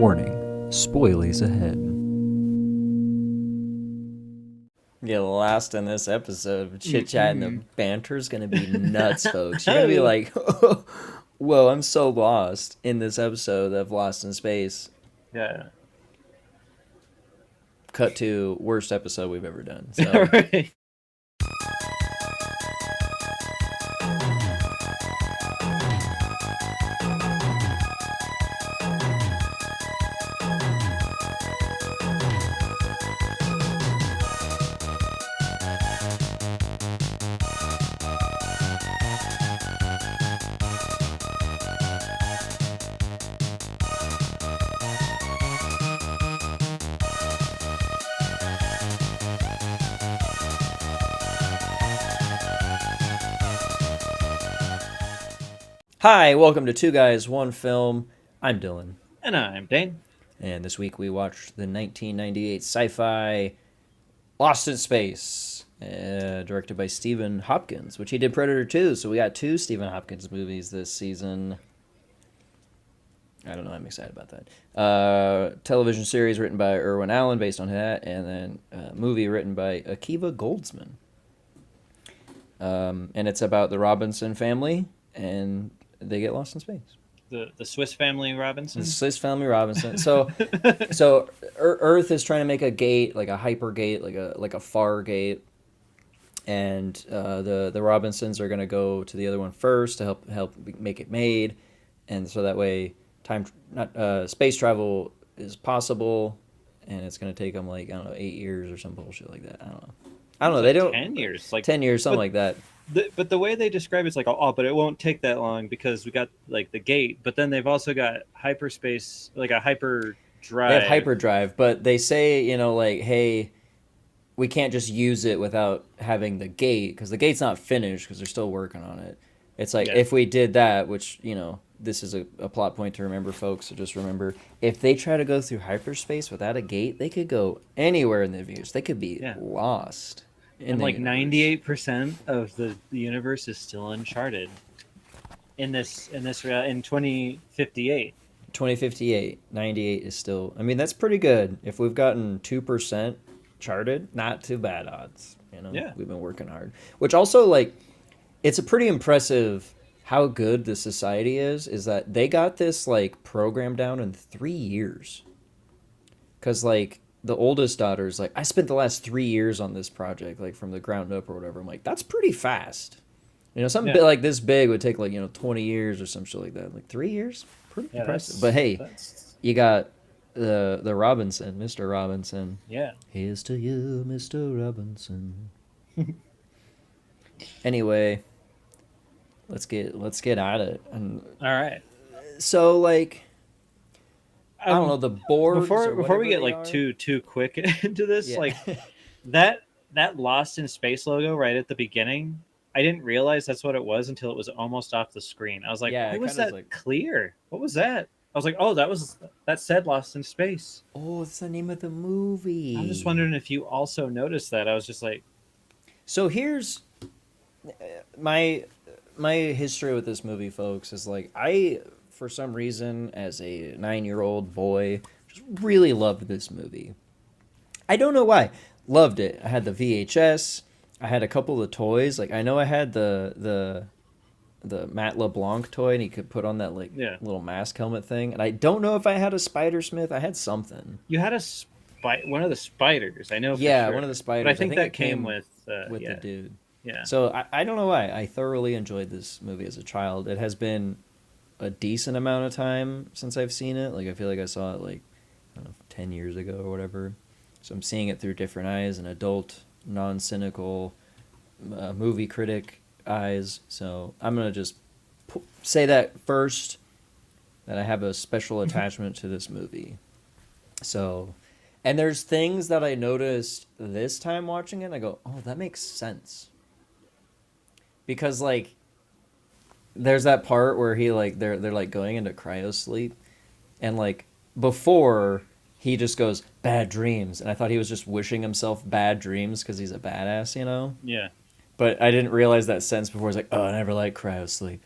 Warning, spoilies ahead. Get lost in this episode of chit chat and the banter's gonna be nuts, folks. You're gonna be like, whoa, I'm so lost in this episode of Lost in Space. Yeah. Cut to worst episode we've ever done. So Right. hi, welcome to Two Guys, One Film. I'm Dylan. And I'm Dane. And this week we watched the 1998 sci-fi Lost in Space, directed by Stephen Hopkins, which he did Predator 2, so we got two Stephen Hopkins movies this season. I don't know, I'm excited about that. Television series written by Irwin Allen, based on that, and then a movie written by Akiva Goldsman. And it's about the Robinson family, and they get lost in space. The Swiss Family Robinson. The Swiss Family Robinson. So Earth is trying to make a gate, like a hyper gate, like a far gate, and the Robinsons are gonna go to the other one first to help make it made, and so that way space travel is possible, and it's gonna take them like 8 years or some bullshit like that. I don't know. They don't 10 years, 10 years, something like that. But the way they describe it's like, oh, but it won't take that long because we got like the gate, but then they've also got hyperspace, like a hyper drive. They have hyperdrive, but they say, hey, we can't just use it without having the gate, because the gate's not finished because they're still working on it. It's like, if we did that, which, this is a plot point to remember, folks, so just remember, if they try to go through hyperspace without a gate, they could go anywhere in the universe. They could be lost. And like 98% of the universe is still uncharted in 2058. 2058, 98 is still, that's pretty good. If we've gotten 2% charted, not too bad odds. We've been working hard. Which also, it's a pretty impressive how good the society is that they got this, program down in 3 years. Because, the oldest daughter's like, I spent the last 3 years on this project, from the ground up or whatever. I'm like, that's pretty fast. Something like this big would take 20 years or some shit like that. 3 years? Pretty impressive. But hey, you got the Robinson, Mr. Robinson. Yeah. Here's to you, Mr. Robinson. Anyway, let's get at it. And all right. So I don't know, the boards before we get too quick into this, that Lost in Space logo right at the beginning, I didn't realize that's what it was until it was almost off the screen. I was like, what was that clear? What was that? I was like, oh, that said Lost in Space. Oh, it's the name of the movie. I'm just wondering if you also noticed that. I was just like, so here's my history with this movie, folks, is I, for some reason, as a 9-year-old boy, just really loved this movie. I don't know why. Loved it. I had the VHS. I had a couple of toys. I know I had the Matt LeBlanc toy, and he could put on that little mask helmet thing. And I don't know if I had a Spider Smith. I had something. You had one of the spiders. I know. For sure. One of the spiders. But I think that came with the dude. Yeah. So I don't know why. I thoroughly enjoyed this movie as a child. It has been a decent amount of time since I've seen it. I feel like I saw it I don't know, 10 years ago or whatever. So I'm seeing it through different eyes, an adult, non-cynical movie critic eyes. So I'm going to just say that first, that I have a special attachment to this movie. So, and there's things that I noticed this time watching it, and I go, oh, that makes sense. Because there's that part where he they're going into cryo sleep, and before he just goes bad dreams, and I thought he was just wishing himself bad dreams because he's a badass, Yeah. But I didn't realize that sense before. He's like, oh, I never liked cryo sleep,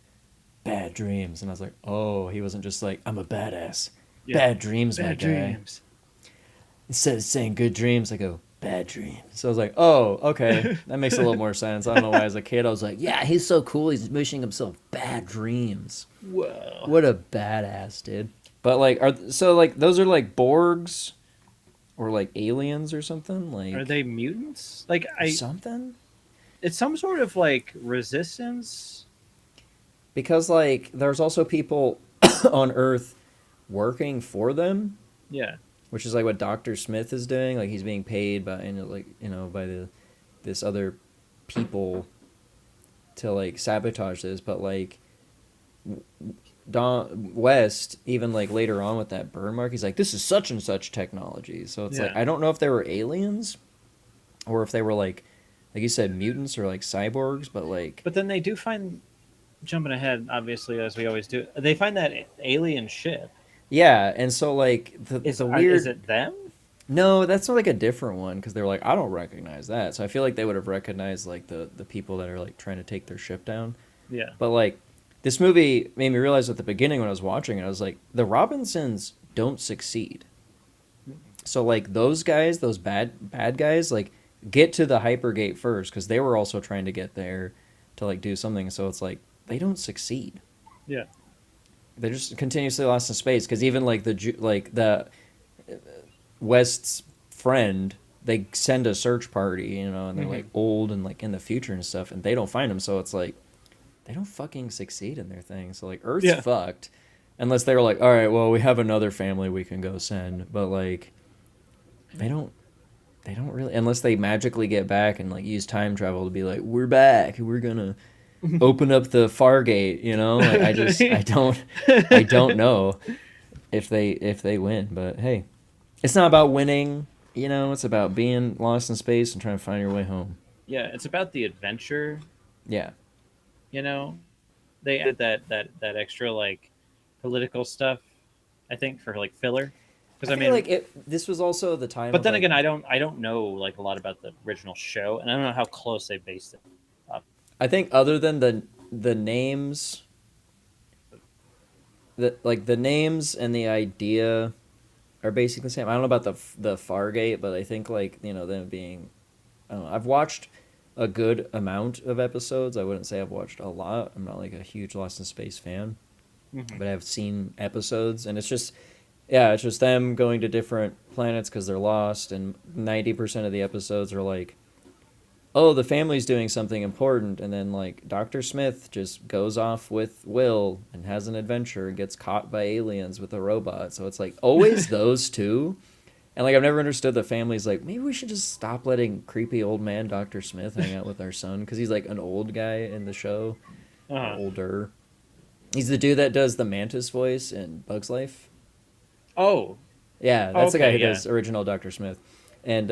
bad dreams, and I was like, oh, he wasn't just I'm a badass, Yeah. Bad dreams, my Bad guy. dreams. Instead of saying good dreams, I go, bad dreams. So I was like, oh, okay. That makes a little more sense. I don't know why as a kid I was like, yeah, he's so cool. He's wishing himself bad dreams. Whoa. What a badass, dude. But like, those are like Borgs or like aliens or something? Like, Are they mutants? Like something? It's some sort of like resistance. Because like there's also people on Earth working for them. Yeah. Which is like what Dr. Smith is doing. Like he's being paid by by this other people to like sabotage this. But like Don West, even like later on with that burn mark, he's like, this is such and such technology. So it's like I don't know if they were aliens or if they were like you said, mutants or like cyborgs. But like, but then they do find, jumping ahead, obviously as we always do, they find that alien ship. Yeah, and so like the weird. Is it them? No, that's not like a different one because they're like, I don't recognize that. So I feel like they would have recognized like the people that are like trying to take their ship down. Yeah. But like this movie made me realize at the beginning when I was watching it, I was like, the Robinsons don't succeed. So like those guys, those bad guys, like get to the hypergate first because they were also trying to get there to like do something. So it's like they don't succeed. Yeah. They're just continuously lost in space because even like the West's friend, they send a search party, and they're like old and like in the future and stuff, and they don't find them. So it's like they don't fucking succeed in their thing. So like Earth's fucked, unless they were like, all right, well we have another family we can go send, but like they don't really, unless they magically get back and like use time travel to be like, we're back, we're gonna open up the Fargate, like I don't know if they win, but hey, it's not about winning, it's about being lost in space and trying to find your way home. Yeah, it's about the adventure. Yeah. They added that extra like political stuff, I think, for like filler. Because I mean, like this was also the time. But then again, I don't know like a lot about the original show, and I don't know how close they based it up. I think other than the names, the names and the idea are basically the same. I don't know about the Fargate, but I think like them being, I don't know. I've watched a good amount of episodes. I wouldn't say I've watched a lot. I'm not like a huge Lost in Space fan, but I've seen episodes, and it's just them going to different planets because they're lost, and 90% of the episodes are like, oh, the family's doing something important, and then like Dr. Smith just goes off with Will and has an adventure and gets caught by aliens with a robot. So it's like always those two. And like I've never understood the family's like, maybe we should just stop letting creepy old man Dr. Smith hang out with our son because he's like an old guy in the show, older. He's the dude that does the Mantis voice in Bug's Life. Oh, yeah, that's the guy who does original Dr. Smith. And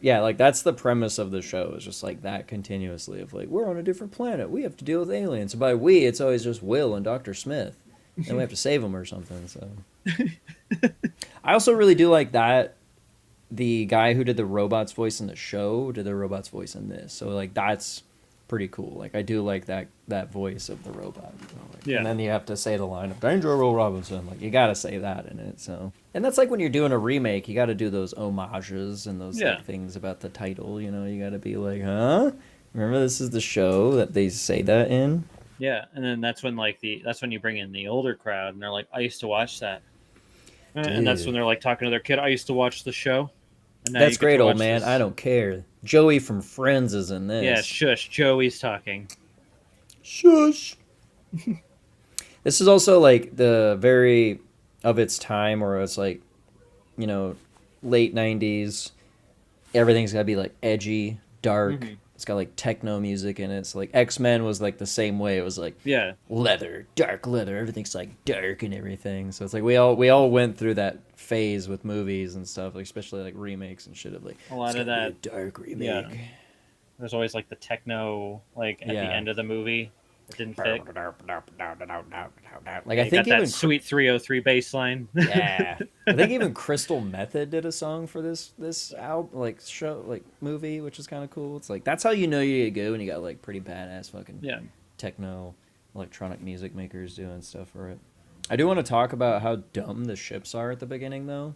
like that's the premise of the show, is just like that continuously of like, we're on a different planet, we have to deal with aliens. And by we, it's always just Will and Dr. Smith, and we have to save them or something. So I also really do like that the guy who did the robot's voice in the show did the robot's voice in this. So like that's pretty cool. Like I do like that voice of the robot. Like, and then you have to say the line of "Danger, Will Robinson." Like you got to say that in it. So, and that's like when you're doing a remake, you got to do those homages and those like, things about the title. You got to be like, huh? Remember, this is the show that they say that in. Yeah, and then that's when you bring in the older crowd, and they're like, I used to watch that. Dude. And that's when they're like talking to their kid, I used to watch the show. That's great, old man. This. I don't care. Joey from Friends is in this. Yeah, shush. Joey's talking. Shush. This is also like the very of its time, where it's like, late 90s. Everything's got to be like edgy, dark. Mm-hmm. It's got like techno music in it. So like X-Men was like the same way. It was like leather, dark leather. Everything's like dark and everything. So it's like we all went through that phase with movies and stuff, like especially like remakes and shit of like a lot of that dark remake. Yeah. There's always like the techno like at the end of the movie. It didn't fit. Like I think got that sweet 303 bass line. Yeah, I think even Crystal Method did a song for this album, like show, like movie, which is kind of cool. It's like that's how you know you go, and you got like pretty badass fucking techno, electronic music makers doing stuff for it. I do want to talk about how dumb the ships are at the beginning, though.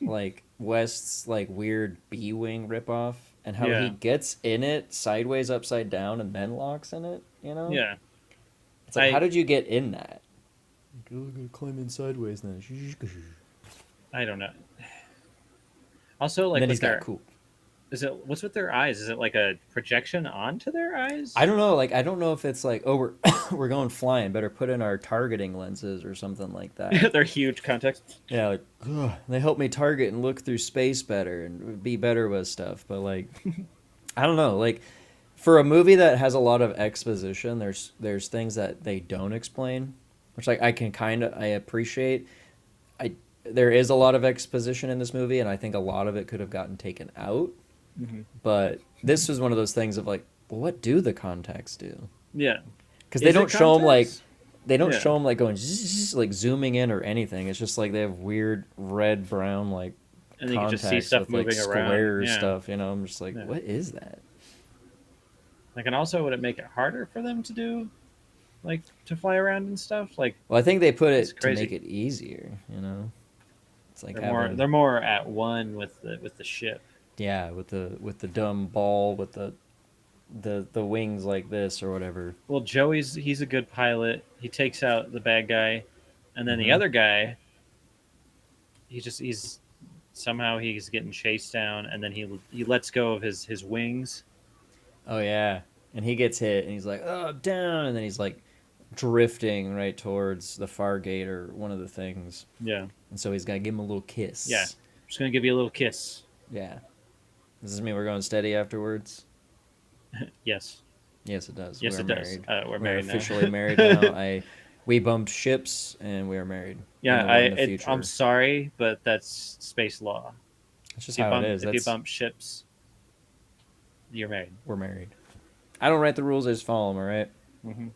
Like West's like weird B-wing ripoff, and how he Yeah. gets in it sideways, upside down, and then locks in it. Yeah. It's like, how I did you get in that? You're gonna climb in sideways then. I don't know. Also, And like then with he's got their, cool. is it what's with their eyes? Is it like a projection onto their eyes? I don't know. Like, I don't know if it's like, oh, we're we're going flying. Better put in our targeting lenses or something like that. They're huge context. Yeah, like, ugh, they help me target and look through space better and be better with stuff. But like, I don't know. Like, for a movie that has a lot of exposition, there's things that they don't explain, which like I can kind of I appreciate. I There is a lot of exposition in this movie, and I think a lot of it could have gotten taken out. Mm-hmm. But this was one of those things of like, well, what do the contacts do? Yeah. Because they don't show them like they don't Yeah. show them like going zzz, like zooming in or anything. It's just like they have weird red brown like And then you can contacts just see stuff with like moving around. square Yeah. stuff. I'm just like, Yeah. what is that? Like, and also, would it make it harder for them to do, like, to fly around and stuff? Like, Well, I think they put it's it to crazy. make it easier. It's like They're more at one with the ship. yeah, with the dumb ball with the wings like this or whatever. Well, he's a good pilot. He takes out the bad guy, and then the Mhm. other guy, he's somehow he's getting chased down, and then he lets go of his wings. Oh yeah, and he gets hit, and he's like, "Oh, I'm down," and then he's like drifting right towards the far gate or one of the things, Yeah, and so he's gonna give him a little kiss. yeah. Just gonna give you a little kiss. Yeah. Does this mean we're going steady afterwards? Yes, Yes, it does. yes, We are it does. married. We're We are married now. officially married now. We bumped ships, and we are married. Yeah, And we're in the future. I'm sorry, but that's space law. That's just If you how bump, it is. if you bump ships, you're married. We're married. I don't write the rules; I just follow them. All right. Mm-hmm.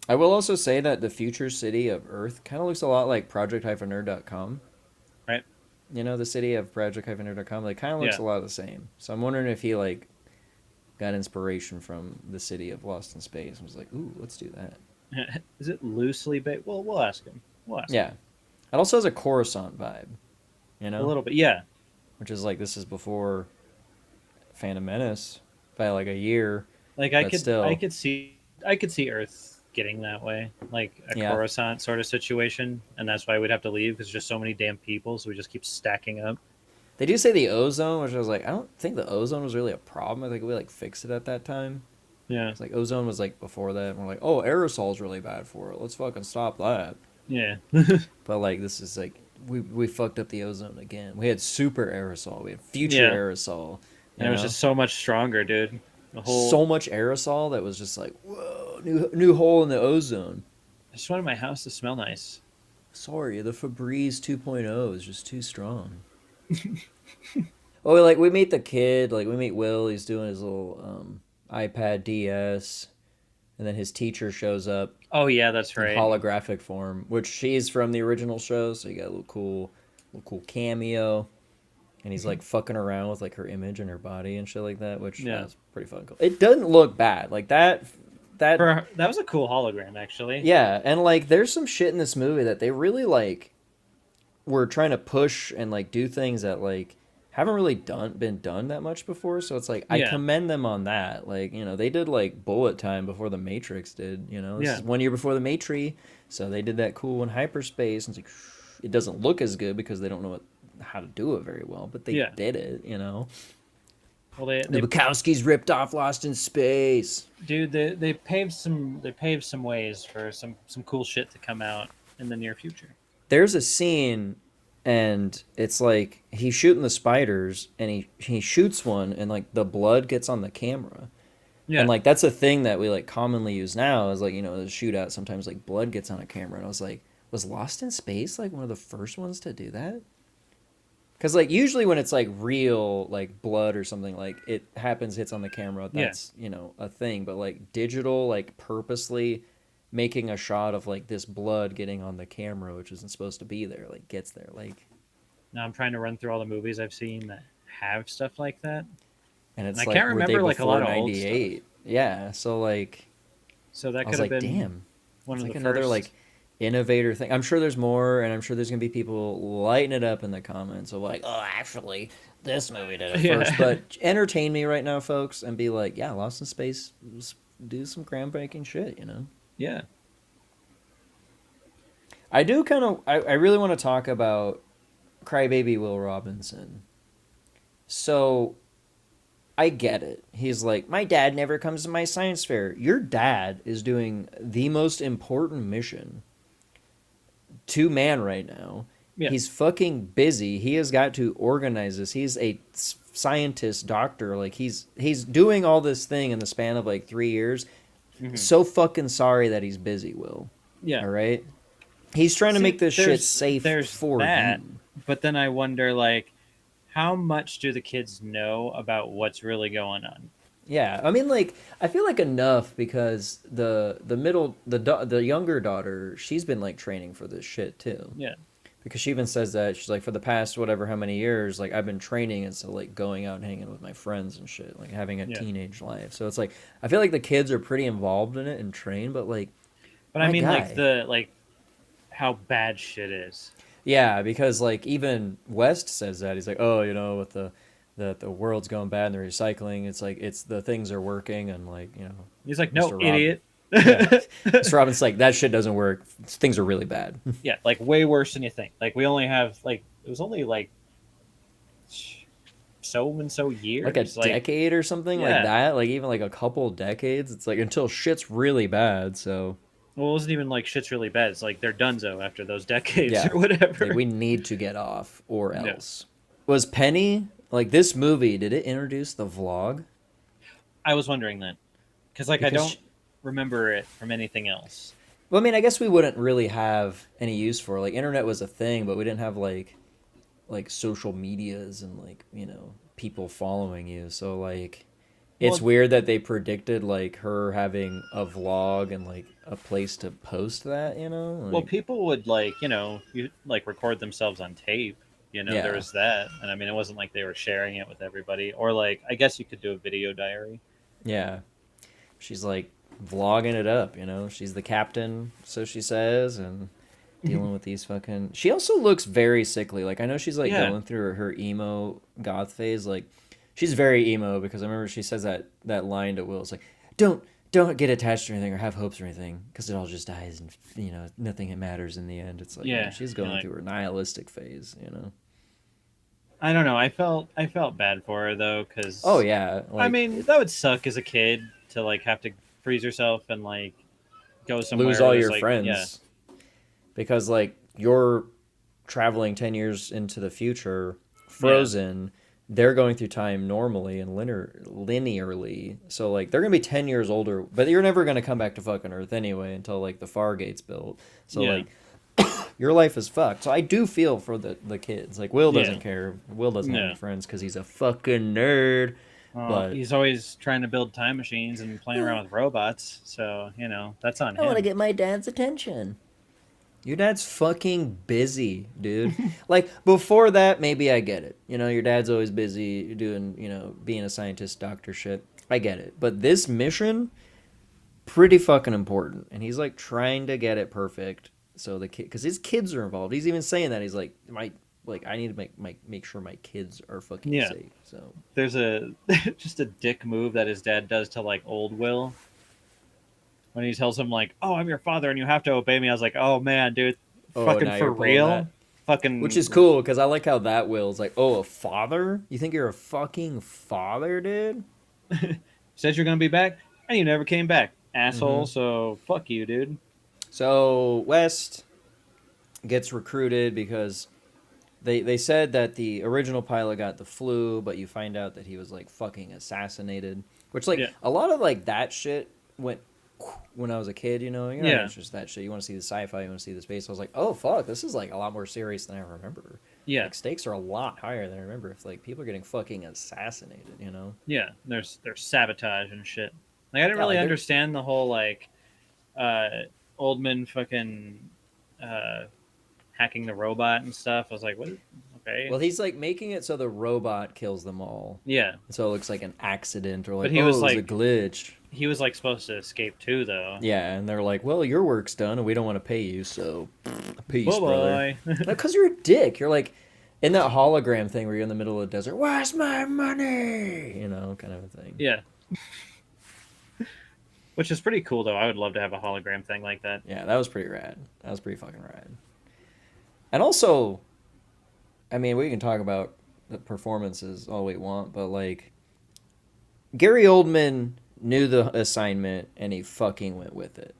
I will also say that the future city of Earth kind of looks a lot like project-nerd.com. Right. The city of project-nerd.com, like kind of looks Yeah. a lot the same. So I'm wondering if he like got inspiration from the city of Lost in Space and was like, "Ooh, let's do that." Is it loosely based? Well, we'll ask him. We'll ask him. Yeah. It also has a Coruscant vibe, A little bit. Yeah. which is like this is before Phantom Menace by like a year. Like But still. I could see Earth getting that way, like a Yeah. Coruscant sort of situation, and that's why we'd have to leave because just so many damn people, so we just keep stacking up. They do say the ozone, which I was like, I don't think the ozone was really a problem. I think we like fixed it at that time. Yeah, It's like ozone was like before that, and we're like, oh, aerosol's really bad for it. Let's fucking stop that. yeah, But like, this is like we fucked up the ozone again. We had super aerosol. We had future Yeah. aerosol. and it was just so much stronger, dude. The whole. so much aerosol that was just like, whoa, new hole in the ozone. I just wanted my house to smell nice. Sorry, the Febreze 2.0 is just too strong. Oh, like we meet the kid, like we meet Will. He's doing his little iPad DS, and then his teacher shows up Oh yeah, that's in right. holographic form, which she's from the original show. So you got a little cool cameo, and he's like fucking around with like her image and her body and shit like that, which Yeah. was pretty fucking cool. It doesn't look bad, like that. That was a cool hologram, actually. Yeah, and like there's some shit in this movie that they really like were trying to push and like do things that like haven't really been done that much before. So it's like I Yeah. commend them on that. Like, they did like bullet time before the Matrix did, This Yeah. is 1 year before the Matrix. So they did that cool in hyperspace, and it's like it doesn't look as good because they don't know how to do it very well, but they Yeah. did it, Well, The they Bukowskis ripped off Lost in Space. dude, they paved some ways for some cool shit to come out in the near future. There's a scene, and it's like he's shooting the spiders, and he shoots one, and like the blood gets on the camera. Yeah, And like that's a thing that we like commonly use now is like, the shootout, sometimes like blood gets on a camera, and I was like, was Lost in Space like one of the first ones to do that? Because like usually when it's like real like blood or something, like it happens, hits on the camera, that's a thing. But like digital, like purposely making a shot of like this blood getting on the camera, which isn't supposed to be there, like gets there, like. now I'm trying to run through all the movies I've seen that have stuff like that. And it's And I like, can't were they remember, like, a lot before of old 98? Yeah, so like So that I was could have like, been damn. one It's of like the another first. like innovator thing. I'm sure there's more, and I'm sure there's gonna be people lighting it up in the comments of like, oh, actually, this movie did it first. Yeah. But entertain me right now, folks, and be like, yeah, Lost in Space, do some groundbreaking shit, you know? Yeah. I do kind of. I really want to talk about Crybaby Will Robinson. So I get it. He's like, my dad never comes to my science fair. Your dad is doing the most important mission to man right now. Yeah. He's fucking busy. He has got to organize this. He's a scientist, doctor. Like he's doing all this thing in the span of like 3 years. Mm-hmm. So fucking sorry that he's busy, Will. Yeah. All right. He's trying to make this shit safe for that, you. But then I wonder, like, how much do the kids know about what's really going on? Yeah, I mean, like, I feel like enough because the younger daughter, she's been like training for this shit too. Yeah. Because she even says that she's like, for the past whatever how many years, like I've been training and so like going out and hanging with my friends and shit, like having a teenage life. So it's like I feel like the kids are pretty involved in it and trained, but like, but I mean, like how bad shit is. Yeah, because like even West says that he's like, oh, you know, with the world's going bad and the recycling, it's like it's the things are working and like you know. He's like, no, idiot. Yeah. Mr. Robin's like that shit doesn't work. Things are really bad. Yeah, like way worse than you think. Like we only have like it was only like so and so years, like a decade or something like that. Like even like a couple decades. It's like until shit's really bad. So. Well, it wasn't even like shit's really bad. It's like they're donezo after those decades or whatever. Like we need to get off or else. Was Penny, like this movie, did it introduce the vlog? I was wondering that. Because I don't remember it from anything else. Well, I mean, I guess we wouldn't really have any use for it. Like internet was a thing, but we didn't have like social medias and like, you know, people following you. So like it's weird that they predicted like her having a vlog and like a place to post that, you know? Like, well, people would like, you know, record themselves on tape. You know, there was that. And I mean, it wasn't like they were sharing it with everybody. Or like, I guess you could do a video diary. Yeah. She's like vlogging it up, you know? She's the captain, so she says, and dealing with these fucking... She also looks very sickly. Like, I know she's like going through her emo goth phase. Like, she's very emo because I remember she says that line to Will. It's like, don't get attached to anything or have hopes or anything because it all just dies and, you know, nothing matters in the end. It's like, yeah, she's going through her nihilistic phase, you know? I don't know. I felt bad for her, though, because... Oh, yeah. Like, I mean, that would suck as a kid to, like, have to freeze yourself and, like, go somewhere. Lose all your like, friends. Yeah. Because, like, you're traveling 10 years into the future, frozen... Yeah. They're going through time normally and linearly. So, like, they're going to be 10 years older, but you're never going to come back to fucking Earth anyway until, like, the Fargate's built. So, like, your life is fucked. So I do feel for the kids. Like, Will doesn't care. Will doesn't have any friends because he's a fucking nerd. But he's always trying to build time machines and playing around with robots. So, you know, that's on him. I want to get my dad's attention. Your dad's fucking busy, dude. Like, before that, maybe I get it. You know, your dad's always busy doing, you know, being a scientist, doctor shit. I get it. But this mission, pretty fucking important. And he's, like, trying to get it perfect. So the kid, because his kids are involved. He's even saying that. He's like, I need to make sure my kids are fucking safe. So there's just a dick move that his dad does to, like, old Will. When he tells him, like, oh, I'm your father and you have to obey me. I was like, oh, man, dude. Fucking for real? Fucking... Which is cool, because I like how that Will's like, oh, a father? You think you're a fucking father, dude? Said you're going to be back, and you never came back, asshole. So, fuck you, dude. So, West gets recruited because they said that the original pilot got the flu, but you find out that he was, like, fucking assassinated. Which, like, a lot of, like, that shit went... when I was a kid, you know, it's just that shit. You want to see the sci-fi, you want to see the space. I was like, oh fuck, this is like a lot more serious than I remember. Yeah, like stakes are a lot higher than I remember. If like people are getting fucking assassinated, you know. Yeah, there's sabotage and shit. Like I didn't really understand the whole like Oldman fucking hacking the robot and stuff. I was like, what? Okay. Well, he's like making it so the robot kills them all. Yeah. So it looks like an accident or like he was like a glitch. he was like supposed to escape too, though. Yeah, and they're like, well, your work's done, and we don't want to pay you, so peace, Bye-bye. brother. Because you're a dick. You're like in that hologram thing where you're in the middle of the desert. Where's my money? You know, kind of a thing. Yeah. Which is pretty cool, though. I would love to have a hologram thing like that. Yeah, that was pretty rad. That was pretty fucking rad. And also, I mean, we can talk about the performances all we want, but like, Gary Oldman knew the assignment and he fucking went with it.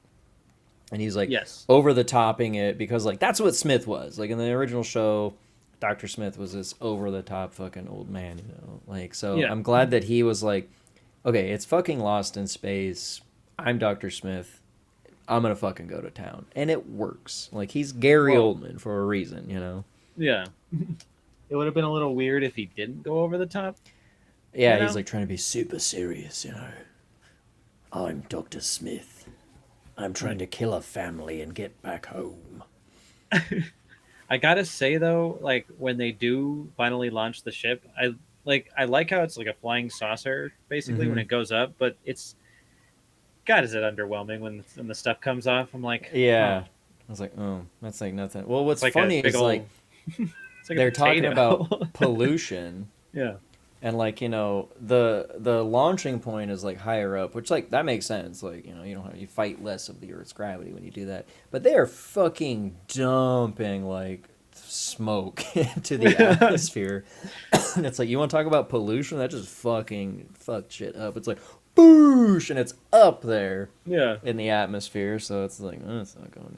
And he's like Yes. over the topping it because like that's what Smith was. Like in the original show, Dr. Smith was this over the top fucking old man, you know. Like so Yeah. I'm glad that he was like, okay, it's fucking Lost in Space. I'm Dr. Smith. I'm gonna fucking go to town. And it works. Like he's Gary Oldman for a reason, you know? Yeah. It would have been a little weird if he didn't go over the top. Yeah, You know? he's like trying to be super serious, you know. I'm Dr. Smith. I'm trying to kill a family and get back home. I gotta say though, like when they do finally launch the ship, I like how it's like a flying saucer basically when it goes up, but it's God, is it underwhelming when the stuff comes off? I'm like, Yeah. oh. I was like, oh, that's like nothing. Well, what's It's like funny a big is like it's like a they're talking potato. about pollution. Yeah. And like, you know, the launching point is like higher up, which like that makes sense. Like, you know, you fight less of the Earth's gravity when you do that. But they are fucking dumping like smoke into the atmosphere. And it's like, you want to talk about pollution? That just fucking fucked shit up. It's like boosh, and it's up there Yeah. in the atmosphere. So it's like, oh, it's not going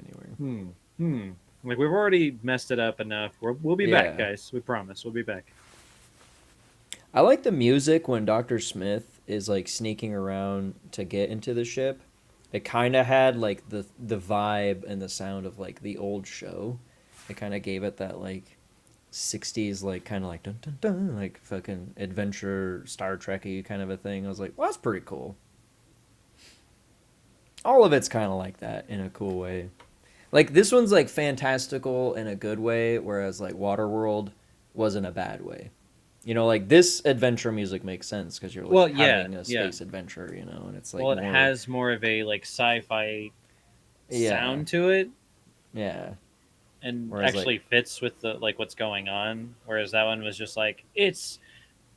anywhere. Like we've already messed it up enough. We'll be back, guys. We promise. We'll be back. I like the music when Dr. Smith is like sneaking around to get into the ship. It kind of had like the vibe and the sound of like the old show. It kind of gave it that like 60s like kind of like dun dun dun like fucking adventure Star Trek-y kind of a thing. I was like, well, that's pretty cool. All of it's kind of like that in a cool way. Like this one's like fantastical in a good way, whereas like Waterworld was in a bad way. You know, like this adventure music makes sense because you're like having a space adventure, you know, and it's like it has more of a like sci-fi sound to it. Yeah. And whereas, actually fits with the like what's going on. Whereas that one was just like it's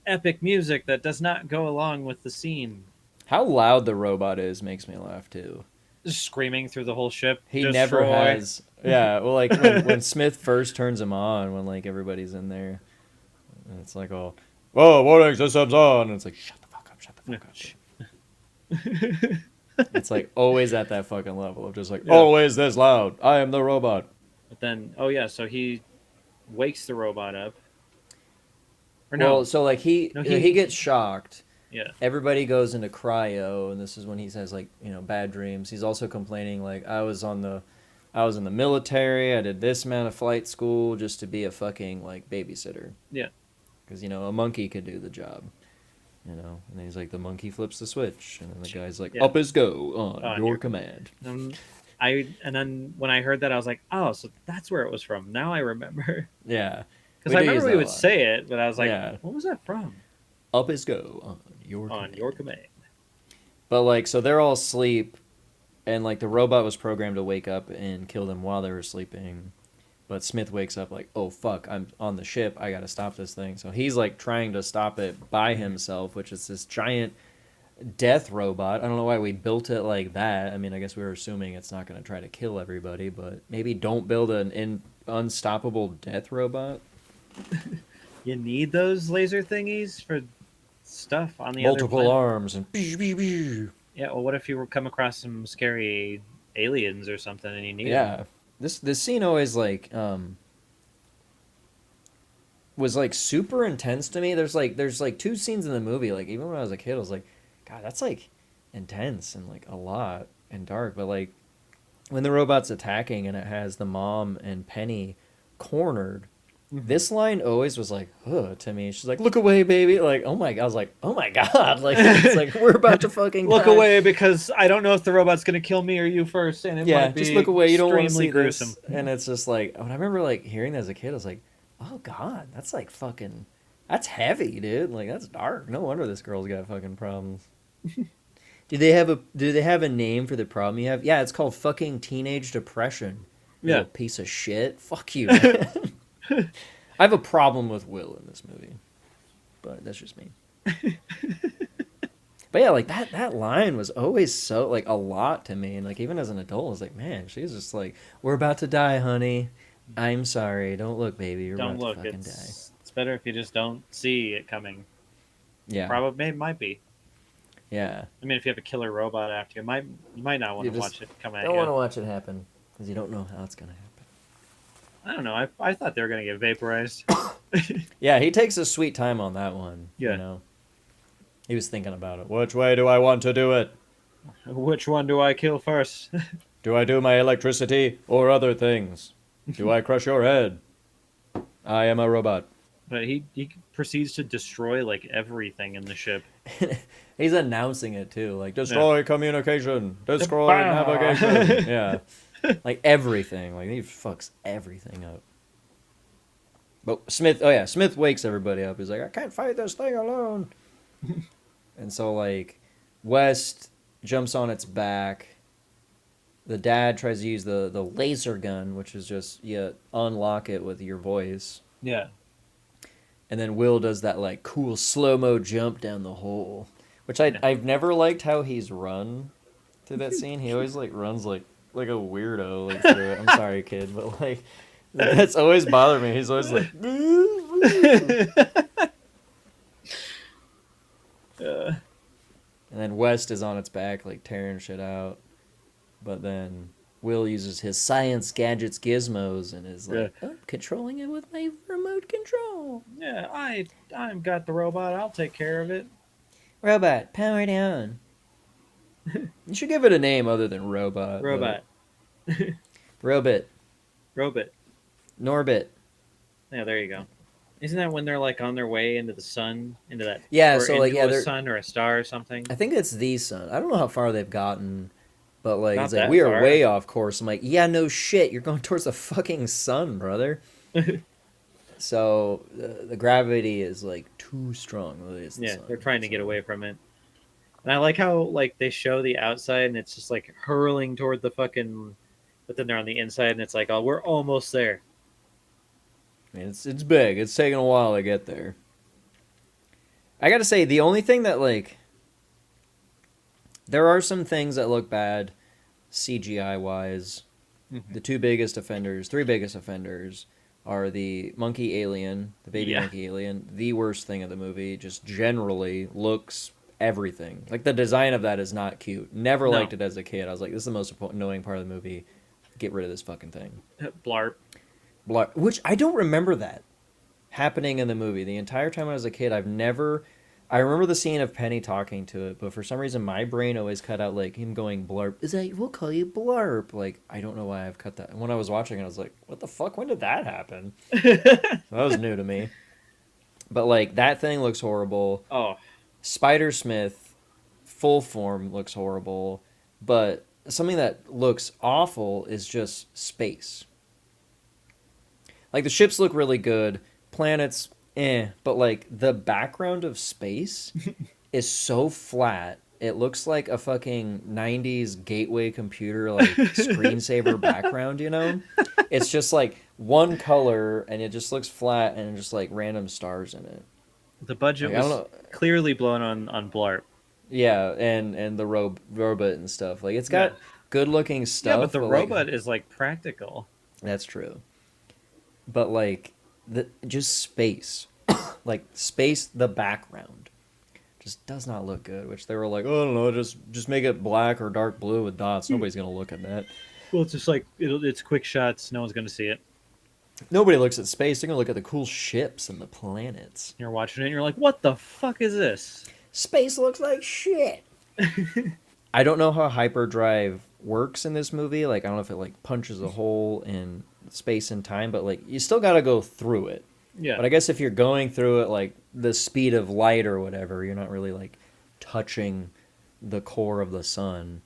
epic music that does not go along with the scene. How loud the robot is makes me laugh too. Just screaming through the whole ship. He never has. Yeah, well, like when Smith first turns him on, when like everybody's in there. And it's like, oh, whoa, warning system's on. And it's like, shut the fuck up, shut the fuck up. It's like always at that fucking level of just like, always this loud. I am the robot. But then, so he wakes the robot up. Or no. Well, so like he gets shocked. Yeah. Everybody goes into cryo, and this is when he says like, you know, bad dreams. He's also complaining like, I was in the military. I did this amount of flight school just to be a fucking like babysitter. Yeah. Because, you know, a monkey could do the job, you know. And then he's like, the monkey flips the switch. And then the guy's like, up is go on your command. And then when I heard that, I was like, oh, so that's where it was from. Now I remember. Yeah. Because I remember we would say it, but I was like, what was that from? Up is go on your command. But, like, so they're all asleep. And, like, the robot was programmed to wake up and kill them while they were sleeping. But Smith wakes up like, oh, fuck, I'm on the ship. I got to stop this thing. So he's, like, trying to stop it by himself, which is this giant death robot. I don't know why we built it like that. I mean, I guess we were assuming it's not going to try to kill everybody. But maybe don't build an unstoppable death robot. You need those laser thingies for stuff on the multiple other planet. Arms and yeah. Well, what if you come across some scary aliens or something and you need them? This scene always like was like super intense to me. There's like two scenes in the movie, like even when I was a kid I was like, God, that's like intense and like a lot and dark. But like when the robot's attacking and it has the mom and Penny cornered, this line always was like, to me. She's like, look away, baby. Like, oh my God. I was like, oh my God. Like, it's like, we're about to fucking look die. away because I don't know if the robot's going to kill me or you first. And it might be just look away. You don't want to see gruesome. This. And it's just like, when I remember like hearing that as a kid, I was like, oh God, that's like fucking, that's heavy, dude. Like, that's dark. No wonder this girl's got fucking problems. Do they have a name for the problem you have? Yeah, it's called fucking teenage depression. You little piece of shit. Fuck you, man. I have a problem with Will in this movie, but that's just me. But yeah, like that line was always so like a lot to me, and like even as an adult, I was like, man, she's just like, we're about to die, honey. I'm sorry. Don't look, baby. You're Don't about look. to fucking die. It's better if you just don't see it coming. Yeah, Probably might be. yeah. I mean, if you have a killer robot after you, you might not want to watch it come at you. Don't want to watch it happen because you don't know how it's gonna happen. I don't know. I thought they were gonna get vaporized. Yeah, he takes a sweet time on that one. Yeah. You know, he was thinking about it. Which way do I want to do it? Which one do I kill first? Do I do my electricity or other things? Do I crush your head? I am a robot. But he proceeds to destroy like everything in the ship. He's announcing it too, like destroy communication, destroy navigation. Yeah, like everything. Like he fucks everything up. But Smith wakes everybody up. He's like, I can't fight this thing alone. And so like, West jumps on its back. The dad tries to use the laser gun, which is just you unlock it with your voice. Yeah. And then Will does that like cool slow-mo jump down the hole, which I've never liked how he's run through that scene. He always like runs like a weirdo like through it. I'm sorry, kid, but like that's always bothered me. He's always like and then West is on its back like tearing shit out. But then Will uses his science gadgets gizmos and is like, controlling it with my remote control. Yeah, I've got the robot. I'll take care of it. Robot, power down. You should give it a name other than robot. Robot. Robot. Robot. Norbit. Yeah, there you go. Isn't that when they're like on their way into the sun, into that? Yeah, so like a sun or a star or something. I think it's the sun. I don't know how far they've gotten. But, like, it's like, we are way off course. I'm like, yeah, no shit. You're going towards the fucking sun, brother. So, the gravity is, like, too strong. They're trying to get away from it. And I like how, like, they show the outside and it's just, like, hurling toward the fucking... But then they're on the inside and it's like, oh, we're almost there. I mean, it's big. It's taking a while to get there. I gotta say, the only thing that, like... There are some things that look bad, CGI-wise. Mm-hmm. The three biggest offenders, are the monkey alien, the baby monkey alien. The worst thing of the movie, just generally looks everything. Like, the design of that is not cute. Never liked it as a kid. I was like, this is the most annoying part of the movie. Get rid of this fucking thing. Blarp. Which, I don't remember that happening in the movie. The entire time I was a kid, I remember the scene of Penny talking to it, but for some reason my brain always cut out like him going blarp. We'll call you Blarp. Like, I don't know why I've cut that. And when I was watching it, I was like, what the fuck? When did that happen? That was new to me. But like that thing looks horrible. Oh. Spider-Smith, full form, looks horrible. But something that looks awful is just space. Like the ships look really good. Planets... but like the background of space is so flat. It looks like a fucking 90s gateway computer like screensaver background, you know? It's just like one color and it just looks flat and just like random stars in it. The budget was clearly blown on Blarp. Yeah, and the robot and stuff. Like it's got good looking stuff. Yeah, but the robot is like practical. That's true. But like just space. Like space, the background just does not look good, which they were like, oh, I don't know, just make it black or dark blue with dots. Nobody's going to look at that. Well, it's just like, it's quick shots. No one's going to see it. Nobody looks at space. They're going to look at the cool ships and the planets. You're watching it and you're like, what the fuck is this? Space looks like shit. I don't know how hyperdrive works in this movie. Like, I don't know if it like punches a hole in space and time, but like you still got to go through it. Yeah. But I guess if you're going through it like the speed of light or whatever, you're not really like touching the core of the sun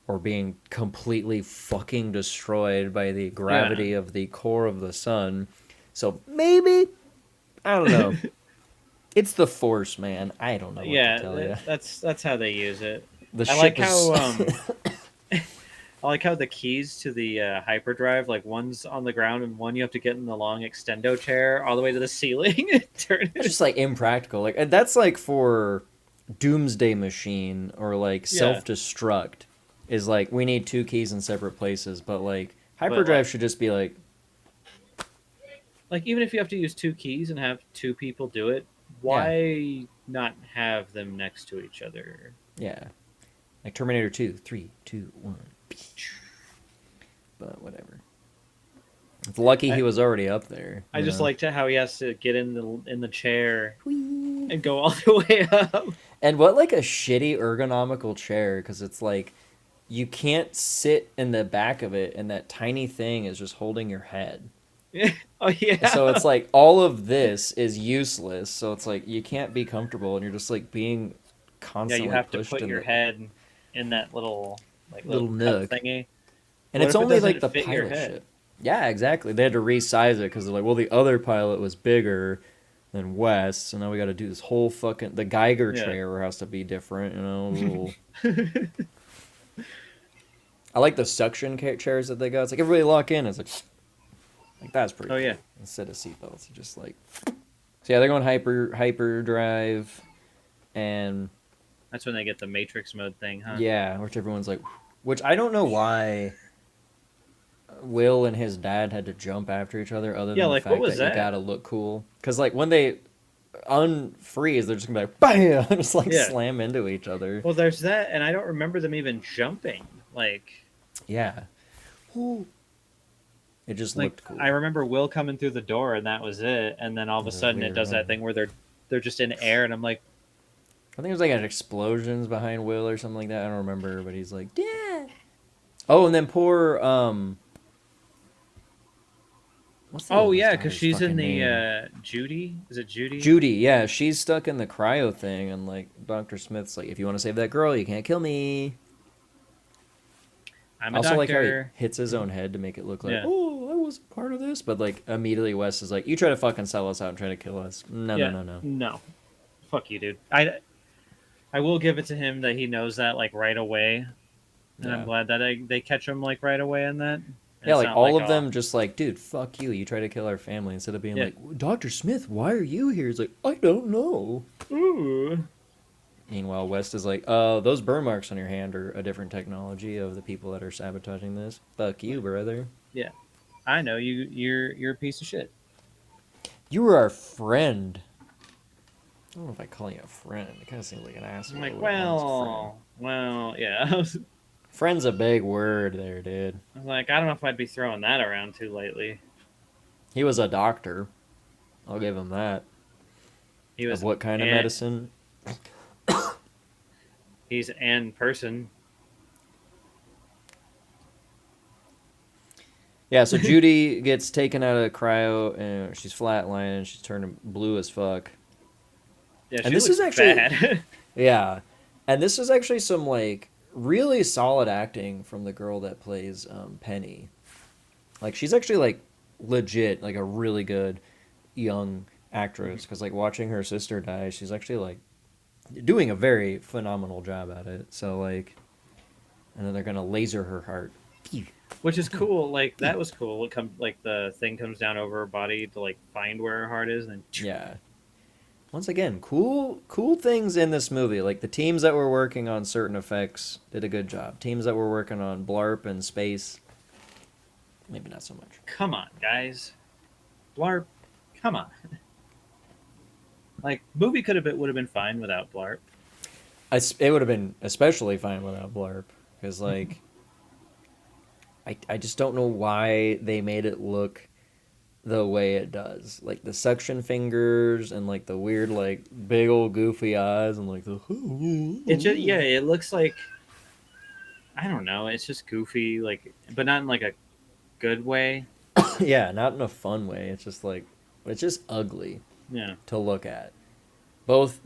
or being completely fucking destroyed by the gravity of the core of the sun. So maybe, I don't know. It's the Force, man. I don't know what to tell you. That's how they use it. The I like ship how is... I like how the keys to the hyperdrive, like one's on the ground and one you have to get in the long extendo chair all the way to the ceiling and turn It's it. just like impractical. Like that's like for Doomsday Machine or like Yeah, self-destruct is like we need two keys in separate places, but like but hyperdrive should just be like even if you have to use two keys and have two people do it, yeah, why not have them next to each other? yeah. Like Terminator 2, 3, 2, 1. But whatever. It's lucky he I, was already up there. I just liked how he has to get in the chair Whee! and go all the way up. And what like a shitty ergonomical chair because it's like you can't sit in the back of it and that tiny thing is just holding your head. Oh So it's yeah. like all of this is useless. So it's like you can't be comfortable and you're just like being Yeah, you constantly have to pushed put in your the head in that little little cup nook. thingy. And What it's if it only like doesn't the fit your pilot head? ship. Yeah, exactly. They had to resize it because they're like, well, the other pilot was bigger than West, so now we got to do this whole fucking the Geiger Yeah. chair has to be different, you know. Little... I like the suction chairs that they got. It's like everybody lock in. It's like that's pretty Oh cool. yeah. Instead of seatbelts, just like so. Yeah, they're going hyperdrive, and That's when they get the Matrix mode thing, huh? yeah, which everyone's like, which I don't know why Will and his dad had to jump after each other, other Yeah, than the like what fact was that you that? gotta look cool. Because like when they unfreeze, they're just gonna be like bam, just like Yeah. slam into each other. Well, there's that, and I don't remember them even jumping. Yeah, it just looked I cool. remember Will coming through the door, and that was it. And then all of a It was sudden, it weird. does that thing where they're just in air, and I'm like, I think it was like an explosions behind Will or something like that. I don't remember, but he's like, Dad. Oh, and then poor what's the oh oldest yeah, because daughter's she's in fucking the name? Judy. Is it Judy? Judy. Yeah, she's stuck in the cryo thing, and like Dr. Smith's like, if you want to save that girl, you can't kill me. I'm I a also like how he doctor. hits his own head to make it look like, Yeah, oh, I wasn't part of this. But like immediately Wes is like, you try to fucking sell us out and try to kill us. No, no, yeah. no, no. No, fuck you, dude. I will give it to him that he knows that like right away, and I'm Yeah. glad that they catch him like right away in that. And Yeah, it's like not all like, of oh them just like, dude, fuck you. You try to kill our family instead of being yeah, like, Dr. Smith, why are you here? He's like, I don't know. ooh, Meanwhile, West is like, those burn marks on your hand are a different technology of the people that are sabotaging this. Fuck you, brother. yeah. I know you're a piece of shit. You were our friend. I don't know if I call you a friend. It kind of seems like an asshole. I'm like, I wouldn't call him a friend. well, yeah. Friend's a big word there, dude. I was like, I don't know if I'd be throwing that around too lately. He was a doctor. I'll give him that. He Of was, what kind of and medicine? he's an person. Yeah, so Judy gets taken out of cryo and she's flatlining. She's turning blue as fuck. Yeah, And she this looks is actually, bad. yeah, and this is actually some like really solid acting from the girl that plays Penny. Like she's actually like legit, like a really good young actress. Because like watching her sister die, she's actually like doing a very phenomenal job at it. So like, and then they're gonna laser her heart. Which is cool. Like that was cool. It come like the thing comes down over her body to like find where her heart is, and then Yeah. Once again, cool things in this movie. Like the teams that were working on certain effects did a good job. Teams that were working on blarp and space, maybe not so much. come on, guys, Blarp, come on. Like movie would have been fine without Blarp. It would have been especially fine without blarp because like I just don't know why they made it look the way it does. Like the suction fingers and like the weird like big old goofy eyes and like the It just yeah, it looks like I don't know. It's just goofy, like, but not in like a good way. yeah, not in a fun way. It's just like it's just ugly Yeah, to look at. Both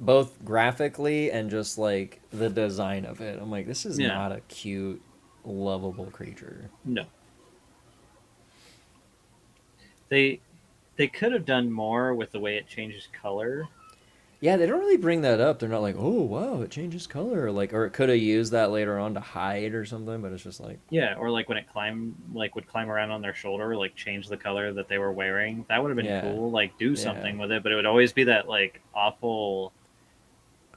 graphically and just like the design of it. I'm like, this is yeah, not a cute, lovable creature. no. They they could have done more with the way it changes color. Yeah, they don't really bring that up. They're not like, oh wow, it changes color, or it could have used that later on to hide or something. But it's just like, yeah, or like when it would climb around on their shoulder, like change the color that they were wearing. That would have been yeah, cool. Like do yeah. something with it, but it would always be that like awful,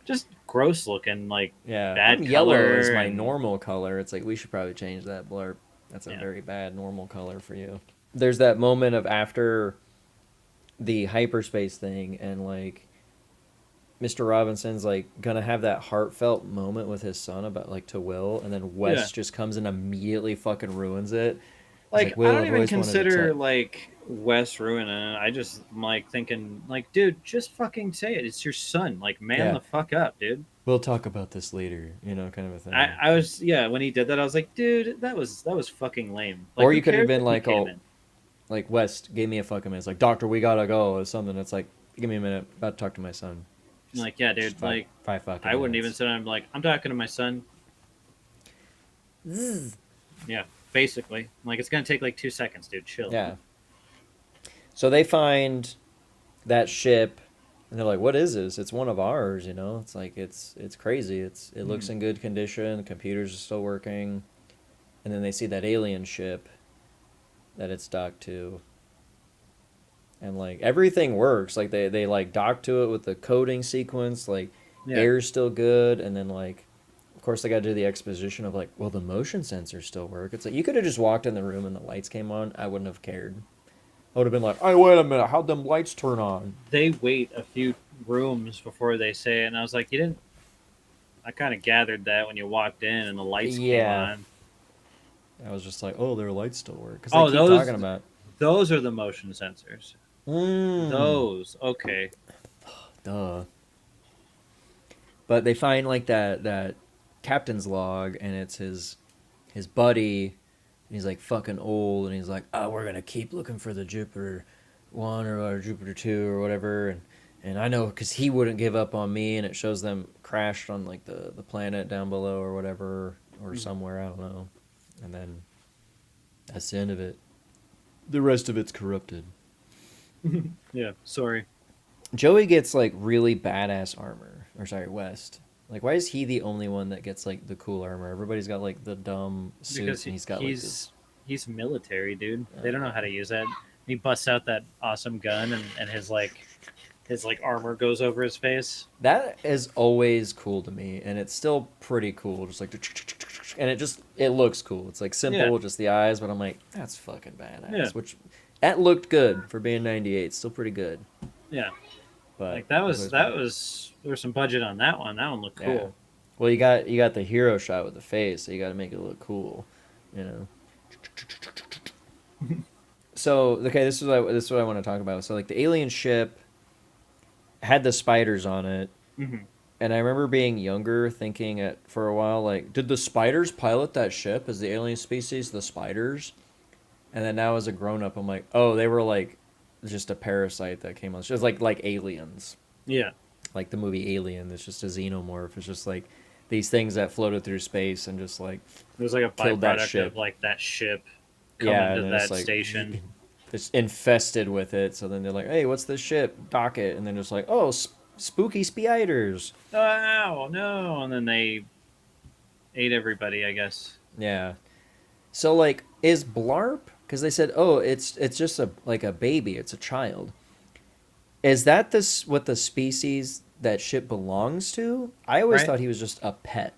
just gross looking, like Yeah, bad yellow color. is my and, normal color. It's like we should probably change that blurb. That's a Yeah. very bad normal color for you. There's that moment of after the hyperspace thing, and like Mr. Robinson's like gonna have that heartfelt moment with his son about like to Will, and then West just comes and immediately fucking ruins it. Like Will, I don't I've even always wanted to consider tell-" like Wes ruining it. I just am like thinking like, dude, just fucking say it. It's your son. Like, man Yeah. the fuck up, dude. We'll talk about this later, kind of a thing. I was when he did that, I was like, dude, that was fucking lame. Like, or who you could have cares been if he like, came oh, in? like West gave me a fucking minute. It's like, doctor, we gotta go, or something. It's like, give me a minute, about to talk to my son. I'm like, yeah, dude, like five fucking I wouldn't even minutes. sit down and be like, I'm talking to my son. Yeah, basically. Like, it's gonna take like 2 seconds, dude. Chill. Yeah. So they find that ship, and they're like, "What is this? It's one of ours." It's like it's crazy. It looks in good condition. The computers are still working, and then they see that alien ship that it's docked to, and like everything works. Like they like dock to it with the coding sequence. Like air's still good, and then like, of course they got to do the exposition of like, well, the motion sensors still work. It's like you could have just walked in the room and the lights came on. I wouldn't have cared. I would have been like, hey, wait a minute, how'd them lights turn on? They wait a few rooms before they say it, and I was like, you didn't. I kind of gathered that when you walked in and the lights came on. I was just like, oh, their lights still work. Because they keep talking about. Those are the motion sensors. Those, okay. Duh. But they find like that captain's log, and it's his buddy. And he's like fucking old, and he's like, oh, we're gonna keep looking for the Jupiter 1 or Jupiter 2 or whatever, and I know because he wouldn't give up on me, and it shows them crashed on like the planet down below or whatever, or somewhere, I don't know, and then that's the end of it. The rest of it's corrupted. Yeah, sorry. Joey gets like really badass armor, or sorry, West. Like, why is he the only one that gets like the cool armor? Everybody's got like the dumb suits, and he's got like this. He's military, dude. They don't know how to use that. He busts out that awesome gun, and his armor goes over his face. That is always cool to me, and it's still pretty cool. Just like, and it looks cool. It's like simple, just the eyes, but I'm like, that's fucking badass. Yeah. Which that looked good for being '98. Still pretty good. Yeah. But like that was there was some budget on that one. That one looked cool. Yeah. Well, you got the hero shot with the face, so you got to make it look cool, So okay, this is what I want to talk about. So like the alien ship had the spiders on it, and I remember being younger, thinking for a while like, did the spiders pilot that ship? Is the alien species the spiders? And then now as a grown up, I'm like, oh, they were like just a parasite that came on. It's just like aliens. Yeah. Like the movie Alien, it's just a xenomorph. It's just like these things that floated through space and just like it was like a byproduct of like that ship coming to that station. It's infested with it. So then they're like, hey, what's this ship? Dock it. And then it's like, oh, spooky spiders. Oh no! And then they ate everybody, I guess. Yeah. So like, is Blarp? Because they said, oh, it's just a baby. It's a child. Is that what the species that ship belongs to? I always thought he was just a pet.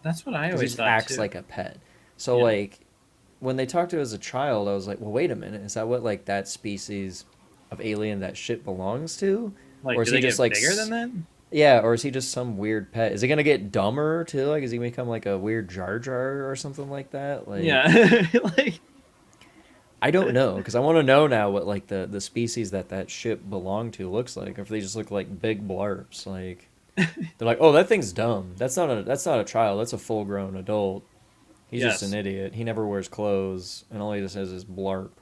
That's what I always thought. He acts like a pet. So like, when they talked to him as a child, I was like, well, wait a minute. Is that what like that species of alien that ship belongs to? Like, or is he just like bigger than that? Yeah, or is he just some weird pet? Is he gonna get dumber too? Like, is he gonna become like a weird Jar Jar or something like that? Like, yeah, like. I don't know, because I want to know now what like the species that ship belonged to looks like. Or if they just look like big blarps, like they're like, oh, that thing's dumb. That's not a child. That's a full grown adult. He's just an idiot. He never wears clothes, and all he just has is blarp.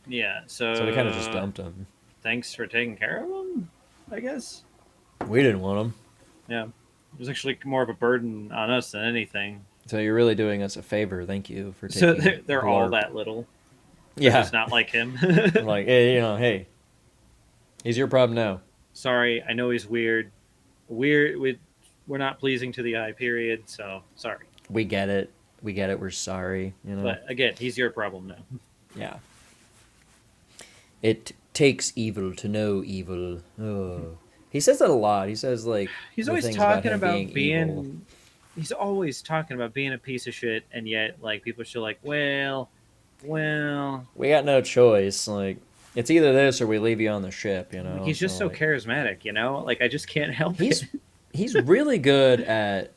Yeah, so they kind of just dumped him. Thanks for taking care of him, I guess. We didn't want him. Yeah, it was actually more of a burden on us than anything. So you're really doing us a favor. Thank you for taking. So they're all that little. Yeah, it's not like him. Like, hey, hey, he's your problem now. sorry, I know he's weird. We're not pleasing to the eye, period, so sorry. We get it. We get it. We're sorry, you know? But again, he's your problem now. Yeah. It takes evil to know evil. Oh. He says that a lot. He says, like, He's the always things talking him about being evil. he's always talking about being a piece of shit, and yet, like, people are still like, well, we got no choice. Like, it's either this or we leave you on the ship, you know? he's just so like, charismatic, you know? Like, I just can't help it. He's really good at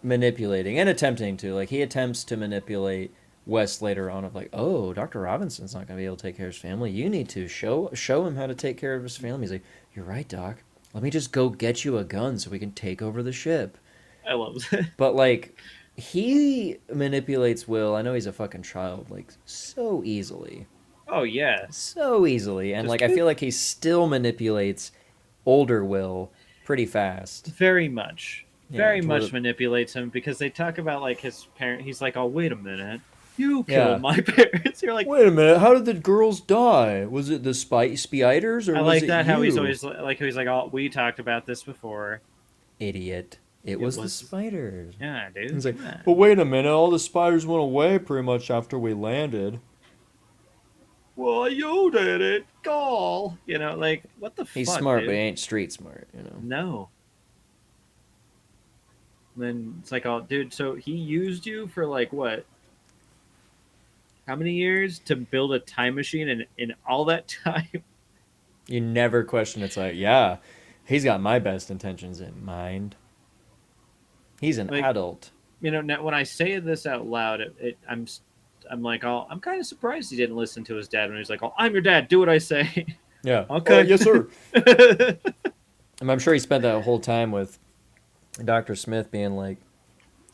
manipulating and attempting to. Like, he attempts to manipulate Wes later on of like, oh, Dr. Robinson's not going to be able to take care of his family. You need to show him how to take care of his family. He's like, you're right, Doc. Let me just go get you a gun so we can take over the ship. I love that. But, like, he manipulates Will. I know he's a fucking child, like, so easily. Oh, yeah. So easily. And, like, I feel like he still manipulates older Will pretty fast. Very much. Very much manipulates him, because they talk about, like, his parent. He's like, oh, wait a minute. You killed my parents. You're like, wait a minute. How did the girls die? Was it the spiders or I was like it that you? how he's always like, he's like, oh, we talked about this before. Idiot. It was the spiders. Yeah, dude. He's like, but wait a minute. All the spiders went away pretty much after we landed. Well, you did it. Gall. You know, like, what the fuck, He's smart, dude? but he ain't street smart, you know? No. And then it's like, oh, dude, so he used you for, like, what? How many years to build a time machine, and in all that time? You never question. It's like, yeah, he's got my best intentions in mind. He's an adult. You know, now when I say this out loud, I'm like, oh, I'm kind of surprised he didn't listen to his dad when he was like, oh, I'm your dad, do what I say. Yeah. Okay. Yes, sir. I'm sure he spent that whole time with Dr. Smith being like,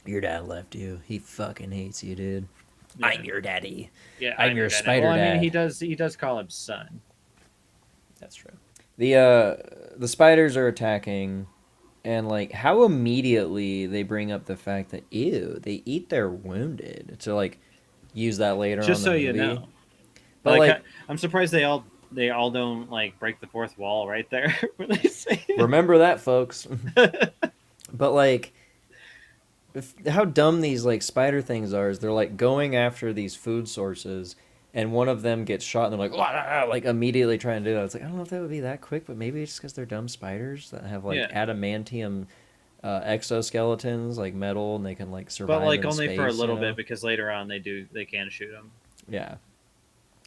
your dad left you. He fucking hates you, dude. Yeah. I'm your daddy. Yeah, I'm your spider dad. I mean, he does call him son. That's true. The spiders are attacking, and like how immediately they bring up the fact that they eat their wounded to like use that later just on. Just so you know. But like I'm surprised they all don't like break the fourth wall right there when they say it. Remember that, folks. But like how dumb these like spider things are is they're like going after these food sources, and one of them gets shot and they're like immediately trying to do that. It's like, I don't know if that would be that quick, but maybe it's because they're dumb spiders that have like adamantium exoskeletons, like metal, and they can like survive. But like in only space, for a little bit, because later on they can shoot them. Yeah,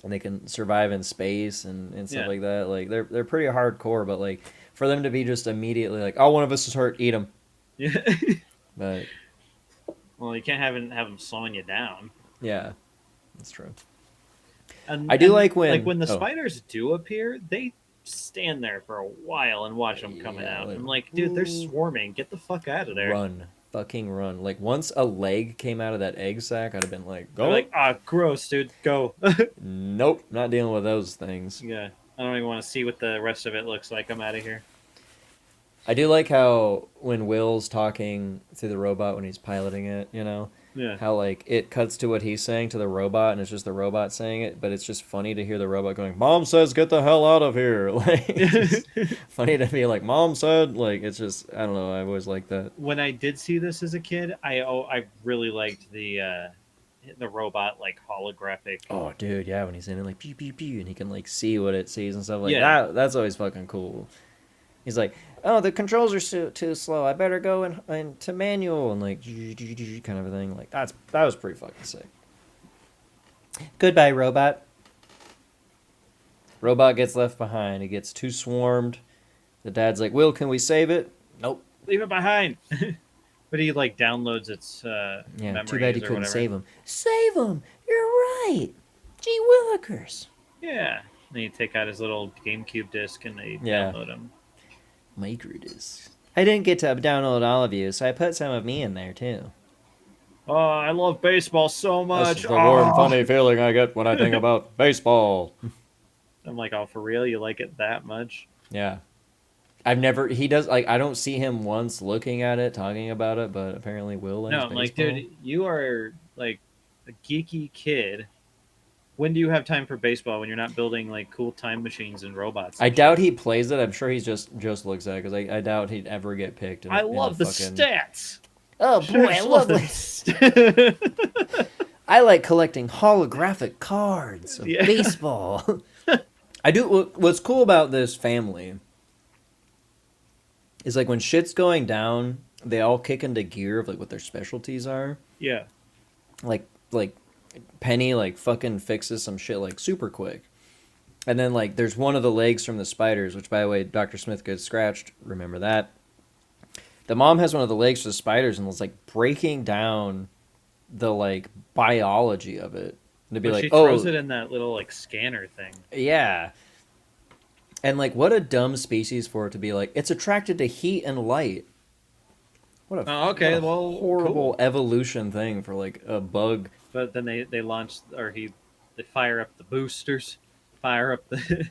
and they can survive in space and stuff like that. Like they're pretty hardcore, but like for them to be just immediately like, oh, one of us is hurt, eat them. Yeah. But well, you can't have them slowing you down. Yeah, that's true. And, I do like when the spiders do appear, they stand there for a while and watch them coming out. I'm like, dude, they're swarming. Get the fuck out of there. Run. Fucking run. Like, once a leg came out of that egg sack, I'd have been like, go. They're like, gross, dude. Go. Nope. Not dealing with those things. Yeah. I don't even want to see what the rest of it looks like. I'm out of here. I do like how when Will's talking to the robot when he's piloting it, you know? Yeah. How, like, it cuts to what he's saying to the robot, and it's just the robot saying it, but it's just funny to hear the robot going, Mom says get the hell out of here. Like, it's funny to be like, Mom said, like, it's just, I don't know, I always like that. When I did see this as a kid, I really liked the robot, like, holographic. Oh, dude, yeah, when he's in it, like, pew, pew, pew, and he can, like, see what it sees and stuff like that. That's always fucking cool. He's like, oh, the controls are too slow. I better go into manual and like kind of a thing. Like that was pretty fucking sick. Goodbye, robot. Robot gets left behind. He gets too swarmed. The dad's like, Will, can we save it? Nope. Leave it behind. But he like downloads its memories. Too bad he couldn't save him. Save him. You're right. Gee willikers. Yeah. Then you take out his little GameCube disc and they download him. Microdisc. I didn't get to download all of you, so I put some of me in there too. Oh, I love baseball so much. That's the warm, funny feeling I get when I think about baseball. I'm like, oh, for real? You like it that much? Yeah. I don't see him once looking at it, talking about it, but apparently Will likes baseball. Like, dude, you are like a geeky kid when do you have time for baseball when you're not building like cool time machines and robots? I And doubt shit? he plays it. I'm sure he's just looks at it because I doubt he'd ever get picked I in a love the fucking. stats. Oh boy, I Just love love the like I like collecting holographic cards of yeah. baseball. I do. What's cool about this family is like when shit's going down, they all kick into gear of like what their specialties are. Yeah. Like Penny like fucking fixes some shit like super quick. And then like there's one of the legs from the spiders, which by the way, Dr. Smith gets scratched. Remember that. The mom has one of the legs for the spiders and was like breaking down the like biology of it. And to be But like, she throws oh it in that little like scanner thing. yeah. And like what a dumb species for it to be like, it's attracted to heat and light. Oh, What okay. a Well, horrible cool. evolution thing for like a bug. But then they launch or they fire up the boosters, fire up the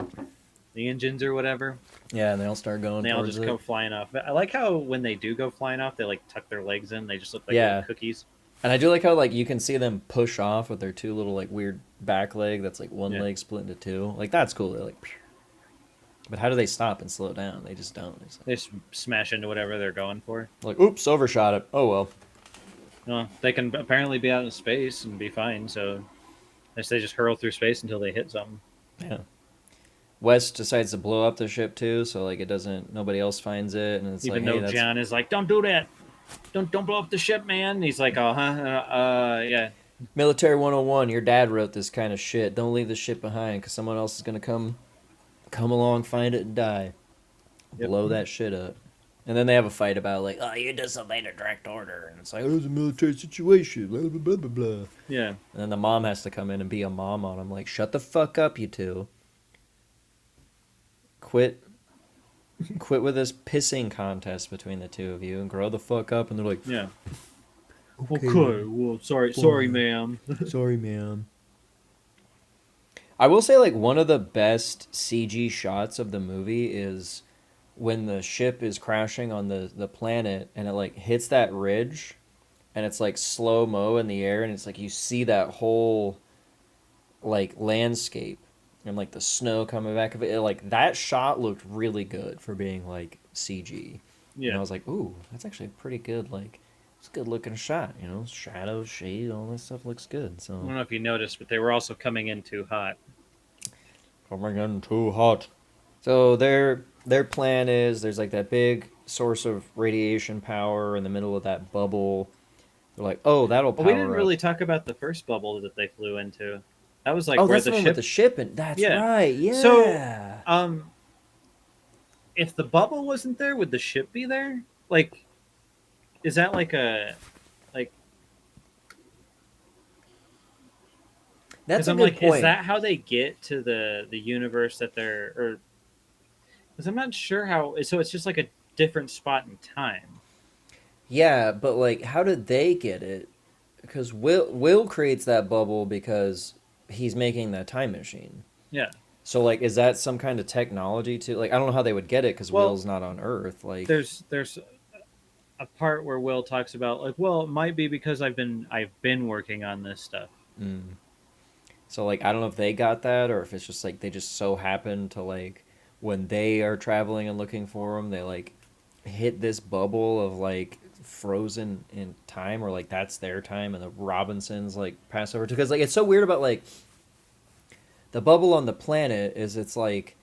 the engines or whatever. Yeah, and they all start going And they all towards just it. go flying off. I like how when they do go flying off, they like tuck their legs in. They just look like little Yeah. cookies. And I do like how like you can see them push off with their two little like weird back leg that's like one Yeah. leg split into two. Like that's cool. They're like pew. But how do they stop and slow down? They just don't. It's They just smash into whatever they're going for. like oops, overshot it. Oh well. No, they can apparently be out in space and be fine. So they just hurl through space until they hit something. Yeah. West decides to blow up the ship too, so like it doesn't nobody else finds it and it's Even like, hey, though that's John is like, "Don't do that! Don't blow up the ship, man!" And he's like, "Oh, huh? Yeah, military 101. Your dad wrote this kind of shit. Don't leave the ship behind cuz someone else is going to come along, find it and die. yep, Blow that shit up. And then they have a fight about like, oh, you disobeyed a direct order, and it's like, oh, it was a military situation, blah blah blah blah blah. yeah." And then the mom has to come in and be a mom on him, like, shut the fuck up, you two. Quit, quit with this pissing contest between the two of you, and grow the fuck up. And they're like, Yeah. okay, Well, sorry, ma'am. sorry, ma'am. I will say, like, one of the best CG shots of the movie is when the ship is crashing on the planet and it like hits that ridge and it's like slow mo in the air and it's like you see that whole like landscape and like the snow coming back of it. Like that shot looked really good for being like CG. And I Yeah. was like, ooh, that's actually pretty good. Like it's a good looking shot. You know, shadows, shade, all that stuff looks good. I don't So know if you noticed, but they were also coming in too hot. coming in too hot. So their plan is there's like that big source of radiation power in the middle of that bubble. They're like, oh, that'll Well, we didn't power up. really talk about the first bubble that they flew into. That was like Oh, where that's the the one with ship. the ship, and that's Yeah. right. So, Yeah. if the bubble wasn't there, would the ship be there? Like, is that like a like? That's Because a I'm good like, is point. that how they get to the universe that they're or? Because I'm not sure how. So it's just like a different spot in time. Yeah, but like, how did they get it? Because Will creates that bubble because he's making that time machine. Yeah. So like, is that some kind of technology to like? I don't know how they would get it because Well, Will's not on Earth. Like, there's a part where Will talks about like, well, it might be because I've been working on this stuff. mm. So like, I don't know if they got that or if it's just like they just so happen to like when they are traveling and looking for him, they like hit this bubble of like frozen in time or like that's their time and the Robinsons like pass over to because like it's so weird about like the bubble on the planet is it's like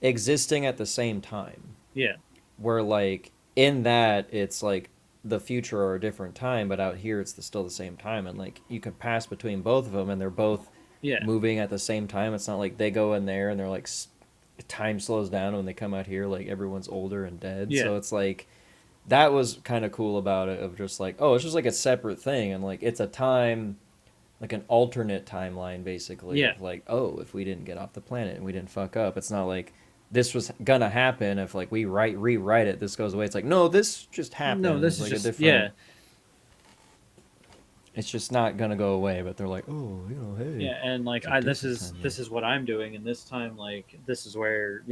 existing at the same time Yeah. where like in that it's like the future or a different time but out here it's still the same time and like you could pass between both of them and they're both Yeah. moving at the same time. It's not like they go in there and they're like time slows down when they come out here like everyone's older and dead. Yeah. So it's like that was kind of cool about it of just like, oh, it's just like a separate thing and like it's a time like an alternate timeline basically Yeah. of like, oh, if we didn't get off the planet and we didn't fuck up, it's not like this was gonna happen if like we rewrite it, this goes away. It's like, no, this just happened. No, this It's is like just a different yeah. it's just not gonna go away, but they're like, oh, you know, hey. Yeah, and like it's a this different is time, this is what I'm doing, and this time like this is where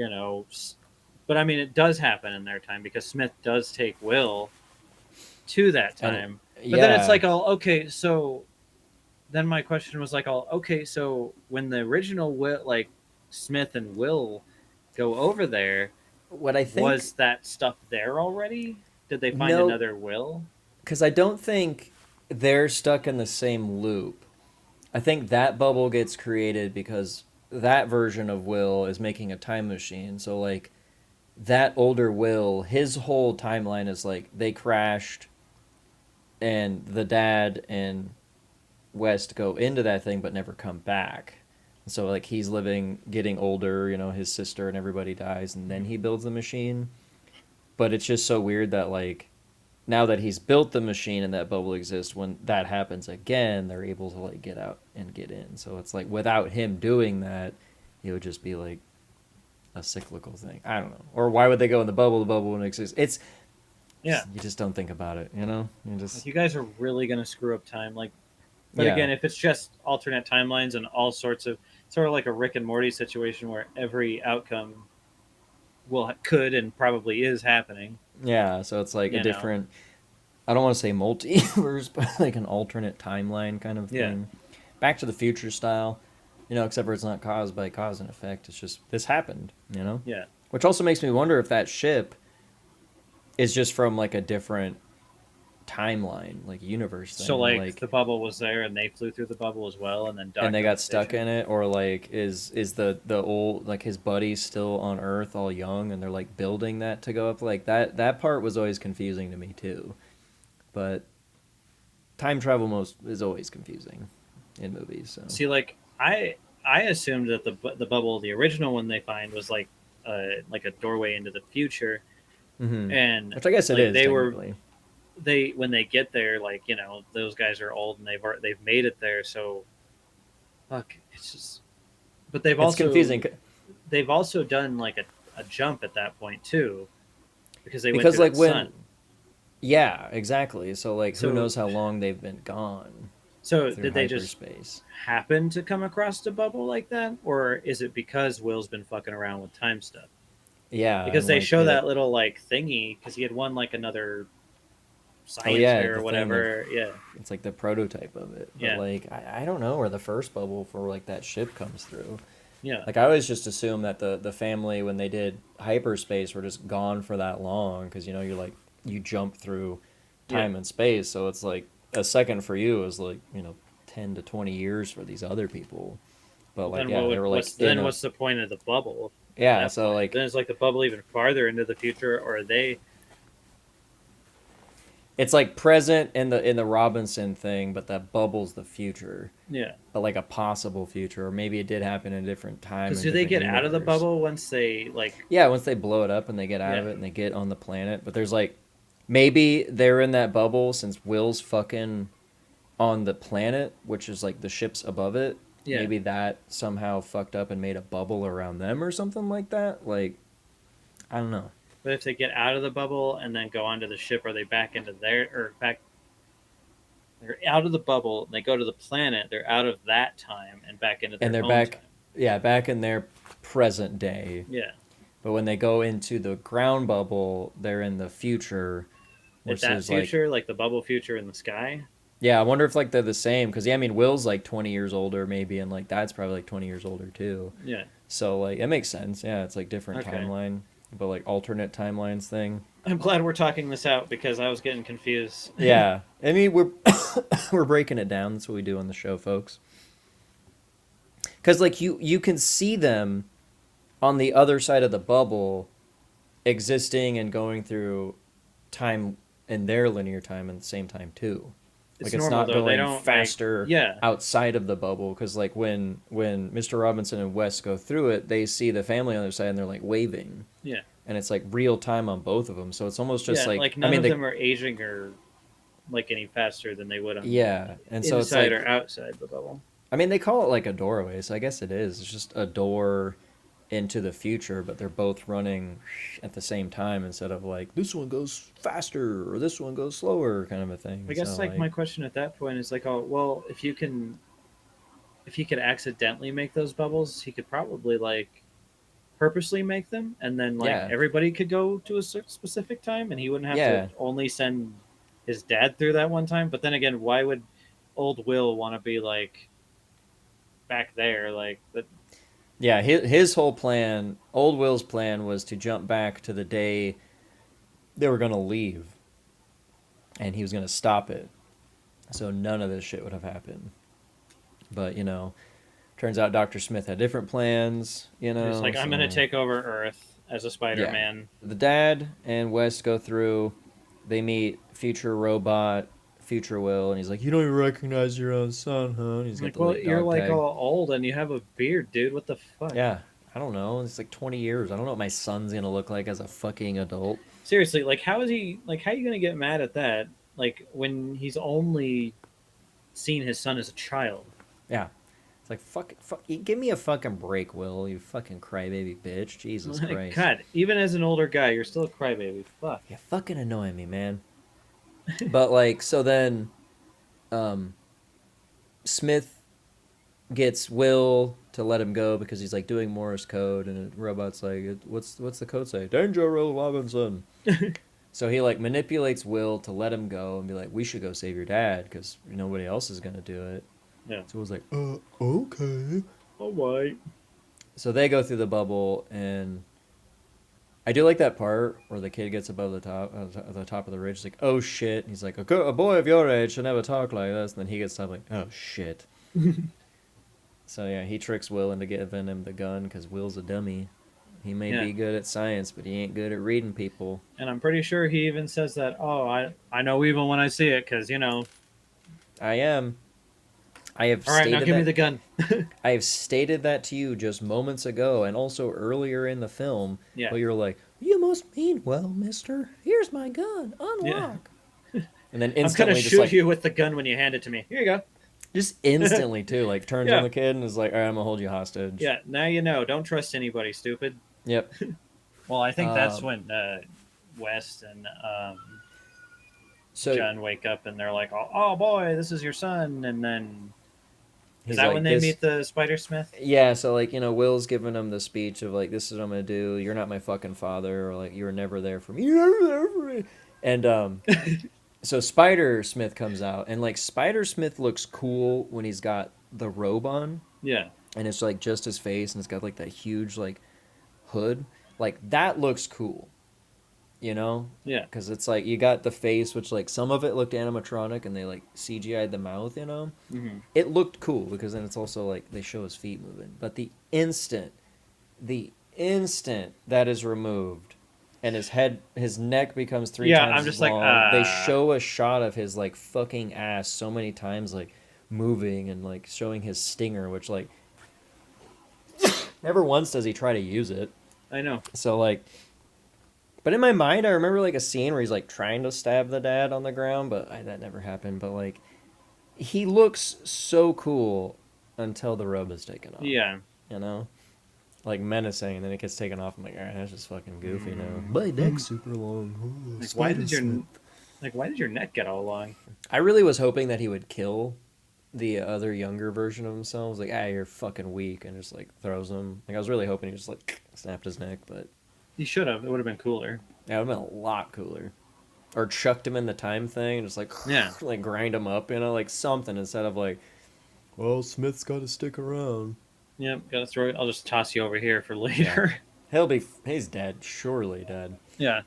but I mean it does happen in their time because Smith does take Will to that And time, but then it's yeah. like, oh, okay, so then my question was like, all okay, so when the original Will, like Smith and Will, go over there, What I think, was that stuff there already? Did they find no, another Will? because I don't think they're stuck in the same loop. I think that bubble gets created because that version of Will is making a time machine. So like that older Will, his whole timeline is like they crashed and the dad and West go into that thing but never come back. So like he's living, getting older, his sister and everybody dies and then he builds the machine. But it's just so weird that like now that he's built the machine and that bubble exists, when that happens again, they're able to like get out and get in. So it's like without him doing that, it would just be like a cyclical thing. I don't know. Or why would they go in the bubble? The bubble wouldn't exist. It's Yeah, you just don't think about it. You like just you guys are really gonna screw up time. Like, but yeah, again, if it's just alternate timelines and all sorts of sort of like a Rick and Morty situation where every outcome could and probably is happening, yeah. So it's like a you know, different. I don't want to say multiverse, but like an alternate timeline kind of yeah. thing. Back to the Future style, except for it's not caused by cause and effect. It's just this happened. Yeah. Which also makes me wonder if that ship is just from like a different timeline, like universe So thing, like like the bubble was there and they flew through the bubble as well and then and docked they at the got stuck station. in it, or like is the old like his buddies still on Earth all young and they're like building that to go up like that part was always confusing to me too. But time travel most is always confusing in movies, so See, like I assumed that the bubble, the original one they find was like a doorway into the future, and which I guess it like is technically. they when they get there, like those guys are old and they've made it there, so fuck, it's just. But It's confusing they've also done like a jump at that point too, because they went because through like that when sun. yeah, exactly. So like who So knows how long they've been gone so through did they just hyperspace. happen to come across the bubble like that, or is it because Will's been fucking around with time stuff? Yeah, Because and they like show the that little like thingy because he had won like another oh science yeah, fair the or thing of whatever. Yeah, it's like the prototype of it. But yeah, like I don't know where the first bubble for like that ship comes through. yeah, Like I always just assumed that the family when they did hyperspace were just gone for that long because you're like you jump through yeah. time and space, so it's like a second for you is like 10 to 20 years for these other people. But Well, like then yeah, they were like in a what's the point of the bubble at yeah, that so point? like Then it's like the bubble even farther into the future, or are they? it's like present in the Robinson thing, but that bubble's the future, Yeah, but like a possible future, or maybe it did happen in a different time because and do they different get out of the universe. bubble once they like? Yeah, once they blow it up and they get out Yeah, of it and they get on the planet, but there's like maybe they're in that bubble since Will's fucking on the planet, which is like the ships above it. yeah. Maybe that somehow fucked up and made a bubble around them or something like that. Like I don't know. But if they get out of the bubble and then go onto the ship, are they back into their or back? They're out of the bubble and they go to the planet. They're out of that time and back into And their they're own back, time. yeah, back in their present day. Yeah, But when they go into the ground bubble, they're in the future, at which that is like, future, like the bubble future in the sky. yeah, I wonder if like they're the same because yeah, I mean Will's like 20 years older maybe, and like Dad's probably like 20 years older too. Yeah. So like it makes sense. Yeah, it's like different Okay. timeline, but like alternate timelines thing. I'm glad we're talking this out because I was getting confused. Yeah, I mean we're we're breaking it down. That's what we do on the show, folks. Because like you can see them on the other side of the bubble, existing and going through time in their linear time at the same time too. It's Like it's normal not though. They going don't like. faster Yeah. outside of the bubble because like when Mr. Robinson and Wes go through it, they see the family on the other side and they're like waving, Yeah. and it's like real time on both of them. So it's almost just Yeah. like Like I none mean of the them are aging or like any faster than they would on yeah, and so it's inside or like outside the bubble. I mean they call it like a doorway, so I guess it is. It's just a door into the future, but they're both running at the same time instead of like this one goes faster or this one goes slower kind of a thing. I So guess like like my question at that point is like, oh well, if he could accidentally make those bubbles, he could probably like purposely make them, and then like yeah, everybody could go to a specific time, and he wouldn't have to yeah, only send his dad through that one time. But then again, why would old Will want to be like back there, like that. Yeah, his whole plan, old Will's plan, was to jump back to the day they were gonna leave, and he was gonna stop it, so none of this shit would have happened. But turns out Dr. Smith had different plans. He's like, I'm gonna So take over Earth as a yeah, Spider-Man. the dad and West go through. They meet future robot, future Will, and he's like, "You don't even recognize your own son, huh?" And he's got Like, the well, like you're dog like tag. all old and you have a beard, dude. What the fuck? Yeah, I don't know. It's like 20 years. I don't know what my son's gonna look like as a fucking adult. Seriously, like, how is he? Like, how are you gonna get mad at that? Like, when he's only seen his son as a child. Yeah, it's like fuck. Give me a fucking break, Will. You fucking crybaby bitch. Jesus Like, Christ. God, even as an older guy, you're still a crybaby. Fuck. You're fucking annoying me, man. But like, so then, um, Smith gets Will to let him go because he's like doing Morse code, and the robot's like, "What's the code say? Danger, Will Robinson." So he like manipulates Will to let him go and be like, "We should go save your dad because nobody else is gonna do it." Yeah. So Will's like, okay." All right. So they go through the bubble, and I do like that part where the kid gets above the top of the ridge. He's like, "Oh shit!" And he's like, "A boy of your age should never talk like this." And then he gets up like, "Oh shit." So yeah, he tricks Will into giving him the gun because Will's a dummy. He may Yeah. be good at science, but he ain't good at reading people. And I'm pretty sure he even says that. Oh, I know evil when I see it, because I am. I have All right, now stated give me that. the gun. I have stated that to you just moments ago, and also earlier in the film. Yeah. But you're like, "You must mean well, Mister. Here's my gun. Unlock." Yeah. And then I'm instantly, gonna just shoot like, you with the gun when you hand it to me. Here you go. just instantly too, like turns Yeah. on the kid and is like, "All right, I'm gonna hold you hostage." Yeah. Now you know. Don't trust anybody, stupid. Yep. Well, I think that's Um, when West and so John wake up and they're like, "Oh boy, this is your son." And then is he's that like, when they "This." meet the Spider Smith? Yeah, so like Will's giving him the speech of like, "This is what I'm gonna do. You're not my fucking father," or like, "You were never there for me. You were never there for me." And so Spider Smith comes out, and like Spider Smith looks cool when he's got the robe on, Yeah. and it's like just his face, and it's got like that huge like hood. Like that looks cool, Yeah. because it's like you got the face, which like some of it looked animatronic, and they like CGI'd the mouth. Hmm. It looked cool because then it's also like they show his feet moving. But the instant that is removed and his neck becomes three Yeah. times I'm as just like, long, they show a shot of his like fucking ass so many times, like moving and like showing his stinger, which like never once does he try to use it. I know. So like, but in my mind, I remember like a scene where he's like trying to stab the dad on the ground, but that never happened. But like, he looks so cool until the robe is taken off. Yeah. Like menacing, and then it gets taken off. I'm like, all right, that's just fucking goofy now. My neck's super long. Like, why did your neck get all long? I really was hoping that he would kill the other younger version of himself. I was like, you're fucking weak, and just like throws him. Like I was really hoping he just like snapped his neck, but You should have. It would have been cooler. that would have been a lot cooler. Or chucked him in the time thing, and just like Yeah. like grind him up, like something instead of like, Well, Smith's got to stick around. Yep. Gotta throw it. I'll just toss you over here for later. he's dead, surely dead. Yeah.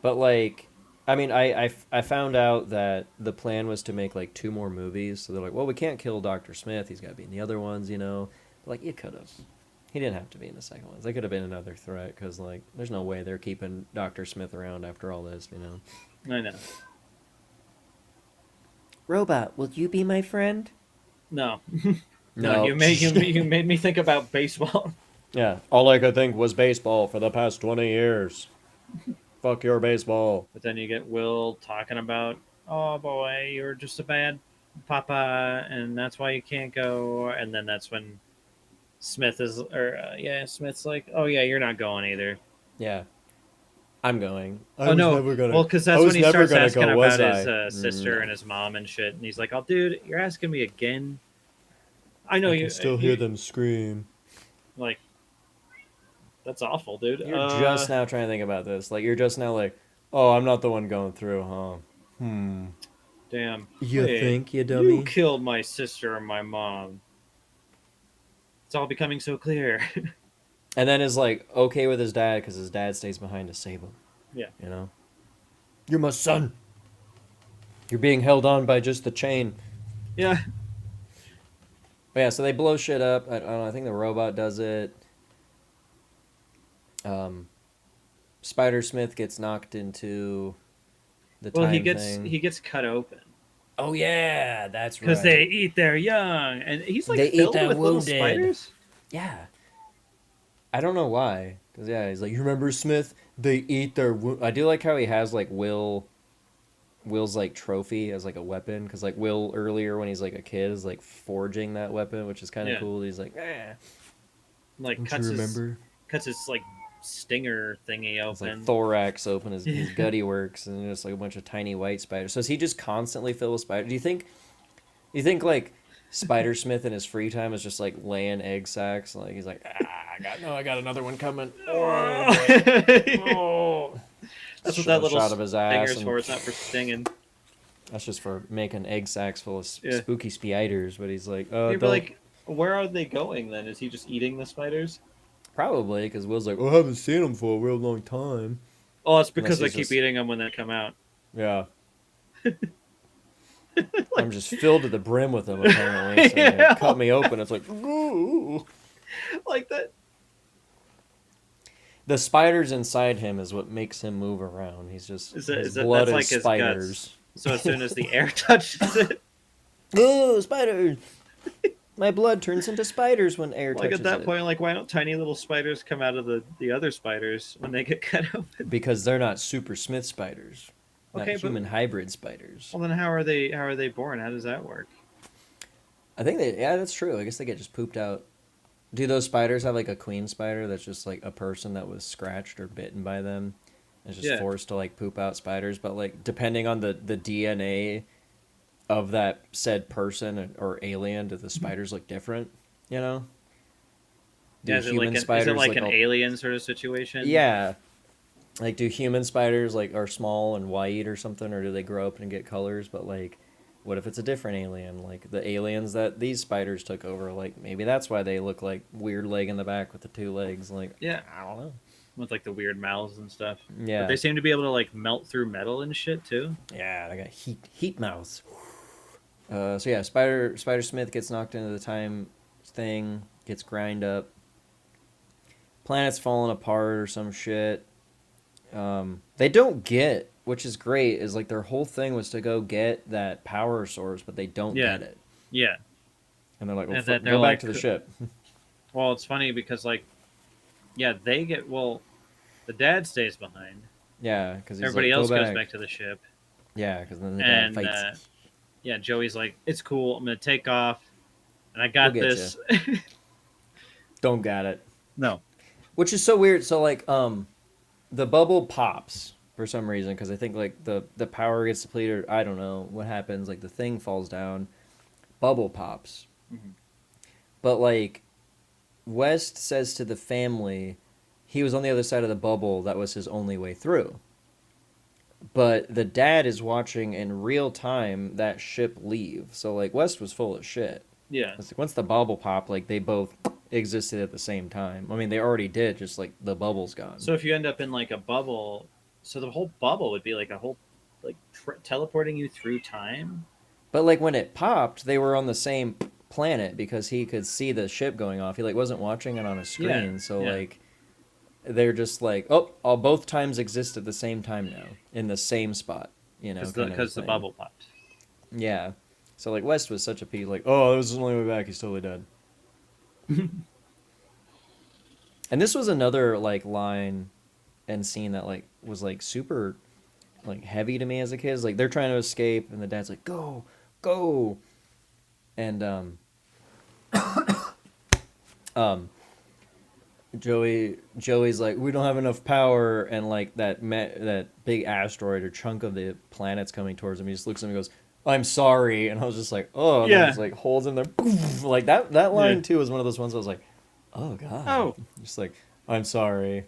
But like, I mean, I found out that the plan was to make like 2 more movies. So they're like, well, we can't kill Dr. Smith. He's got to be in the other ones. But like, you could have. He didn't have to be in the second ones. They could have been another threat because like, there's no way they're keeping Dr. Smith around after all this. I know. Robot, will you be my friend? No. No. You made me think about baseball. Yeah. All I could think was baseball for the past 20 years. Fuck your baseball. But then you get Will talking about, oh boy, you're just a bad papa, and that's why you can't go. And then that's when Smith's like, oh yeah, you're not going either. Yeah. I'm going. I was no, never gonna. well, because I that's was when he never starts gonna asking go, was about his I? sister No. and his mom and shit, and he's like, oh dude, you're asking me again. I know I you can still hear them scream. like. That's awful, dude. You're just now trying to think about this. Like, you're just now like, oh, I'm not the one going through, huh? Damn. You Wait, think, you dummy? You killed my sister and my mom. It's all becoming so clear. And then is like okay with his dad because his dad stays behind to save him. Yeah. You know? You're my son. You're being held on by just the chain. Yeah. But yeah, so they blow shit up. I don't know. I think the robot does it. Spider Smith gets knocked into the Well, time thing. he gets cut open Oh yeah, that's right. because they eat their young, and he's like They eat filled their with little wounded. spiders. Yeah. I don't know why. Cause yeah, he's like, you remember Smith? They eat their. I do like how he has like Will's like trophy as like a weapon, because like Will earlier when he's like a kid is like forging that weapon, which is kind of cool. He's like, Like Don't cuts you remember? his like stinger thingy it's like open. thorax open, his gutty works, and just like a bunch of tiny white spiders. So is he just constantly filled with spiders? Do you think like Spider Smith in his free time is just like laying egg sacs? Like he's like, I got another one coming. Oh. That's what that little shot of his ass. stinger's for. It's not for stinging. That's just for making egg sacs full of spooky spiders. But he's like, You'd be like, where are they going then? Is he just eating the spiders? Probably, because Will's like, I haven't seen him for a real long time. Oh, it's because Unless I he's keep eating them when they come out. yeah. I'm just filled to the brim with them, apparently. So Yeah. they cut me open. It's like, ooh. Like that. The spiders inside him is what makes him move around. He's just blood that's is like spiders. his guts. So as soon as the air touches it, Oh, spiders! My blood turns into spiders when air touches like at that it. point, like why don't tiny little spiders come out of the other spiders when they get cut open? Because they're not Super Smith spiders, Okay, not human hybrid spiders. Well, then how are they born? How does that work? I think that's true. I guess they get just pooped out. Do those spiders have like a queen spider that's just like a person that was scratched or bitten by them? It's just forced to like poop out spiders, but like depending on the DNA of that said person or alien, do the spiders look different? You know? Do Is it like an alien sort of situation? Yeah. Like, do human spiders like are small and white or something, or do they grow up and get colors? But like, what if it's a different alien? Like the aliens that these spiders took over, like maybe that's why they look like weird leg in the back with the two legs. Like, yeah, I don't know. With like the weird mouths and stuff. Yeah. But they seem to be able to like melt through metal and shit too. Yeah, they got heat mouths. So yeah, Spider Smith gets knocked into the time thing, gets grind up. Planet's falling apart or some shit. They don't get, which is great, is like their whole thing was to go get that power source, but they don't get it. Yeah. And they're like, well, And go back to the ship. Well, it's funny because like, yeah, they get, well, the dad stays behind. Yeah, because everybody else goes back to the ship. Yeah, because then the dad fights. Yeah, Joey's like, it's cool. I'm gonna take off, and I got this. Don't got it. No. Which is so weird. So like, the bubble pops for some reason because I think like the power gets depleted. I don't know what happens. Like the thing falls down, bubble pops. Mm-hmm. But like, West says to the family, he was on the other side of the bubble. That was his only way through. But the dad is watching in real time that ship leave. So like West was full of shit. Yeah. It's like once the bubble popped, like they both existed at the same time. I mean, they already did, just like the bubble's gone. So if you end up in like a bubble, so the whole bubble would be like a whole, like teleporting you through time. But like when it popped, they were on the same planet because he could see the ship going off. He like wasn't watching it on a screen, Yeah. so Yeah. like they're just like, oh, all both times exist at the same time now in the same spot, you know, because the bubble popped. Yeah. So like West was such a piece, like, oh, this is the only way back. He's totally dead. And this was another like line and scene that like was like super like heavy to me as a kid. It's like they're trying to escape, and the dad's like, go, and Joey's like, we don't have enough power, and like that big asteroid or chunk of the planet's coming towards him. He just looks at him and goes, I'm sorry. And I was just like, oh, and yeah. just like holds him there. Like that line too was one of those ones I was like, oh god. Oh. Just like, I'm sorry.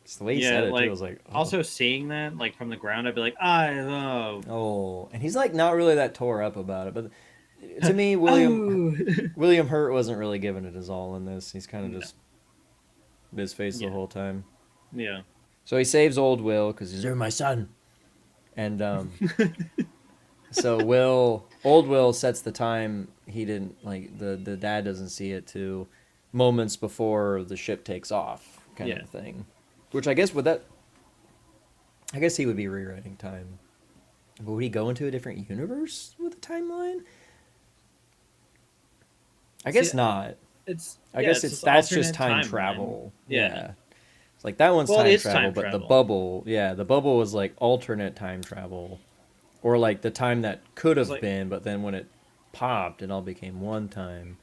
Just the way he Yeah, said it too, I like was like, oh. also seeing that like from the ground, I'd be like, I know. Oh, and he's like not really that tore up about it, but to me, Oh. William Hurt wasn't really giving it his all in this. He's kind of No. just his face the Yeah. whole time. Yeah. So he saves old Will because he's, you're my son, and so old Will sets the time. He didn't like the dad doesn't see it to moments before the ship takes off, kind Yeah. of thing. Which I guess would that. I guess he would be rewriting time. But would he go into a different universe with the timeline? I guess not. I guess it's that's just alternate time timeline. travel. Yeah. It's like that one's Well, it time is travel, time but the travel. bubble, the bubble was like alternate time travel, or like the time that could It's have like, been, but then when it popped, it all became one time.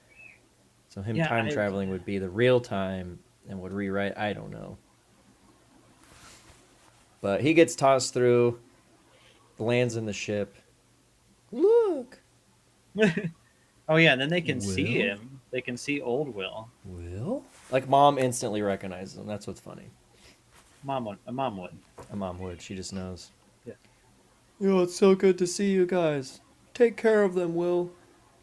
So him yeah, time traveling would be the real time and would rewrite. I don't know, but he gets tossed through, lands in the ship. Look, oh yeah, and then they can see Will, him. They can see old Will. Will, like mom instantly recognizes him. That's what's funny. A mom would. A mom would. She just knows. Yeah. Yo, it's so good to see you guys. Take care of them, Will.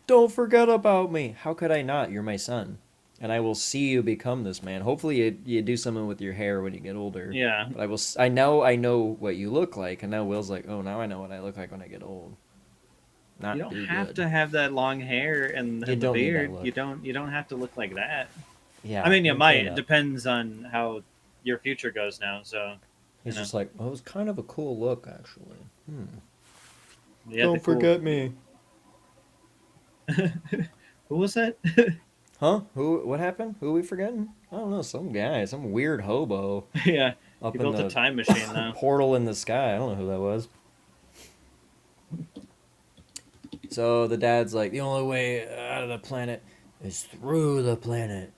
Don't forget about me. How could I not? You're my son. And I will see you become this man. Hopefully you do something with your hair when you get older. Yeah. But I know what you look like. And now Will's like, oh, now I know what I look like when I get old. Not You don't too have good. to have that long hair and the don't need that beard. look. You don't have to look like that. Yeah. I mean, you clean might. it It up. depends on how your future goes now. So He's you know. just like, oh, it was kind of a cool look, actually. You had Don't the cool- forget me. Who was that? Huh? Who? What happened? Who are we forgetting? I don't know. Some guy. Some weird hobo Yeah, up he in built a the time machine now. portal in the sky. I don't know who that was. So the dad's like, the only way out of the planet is through the planet,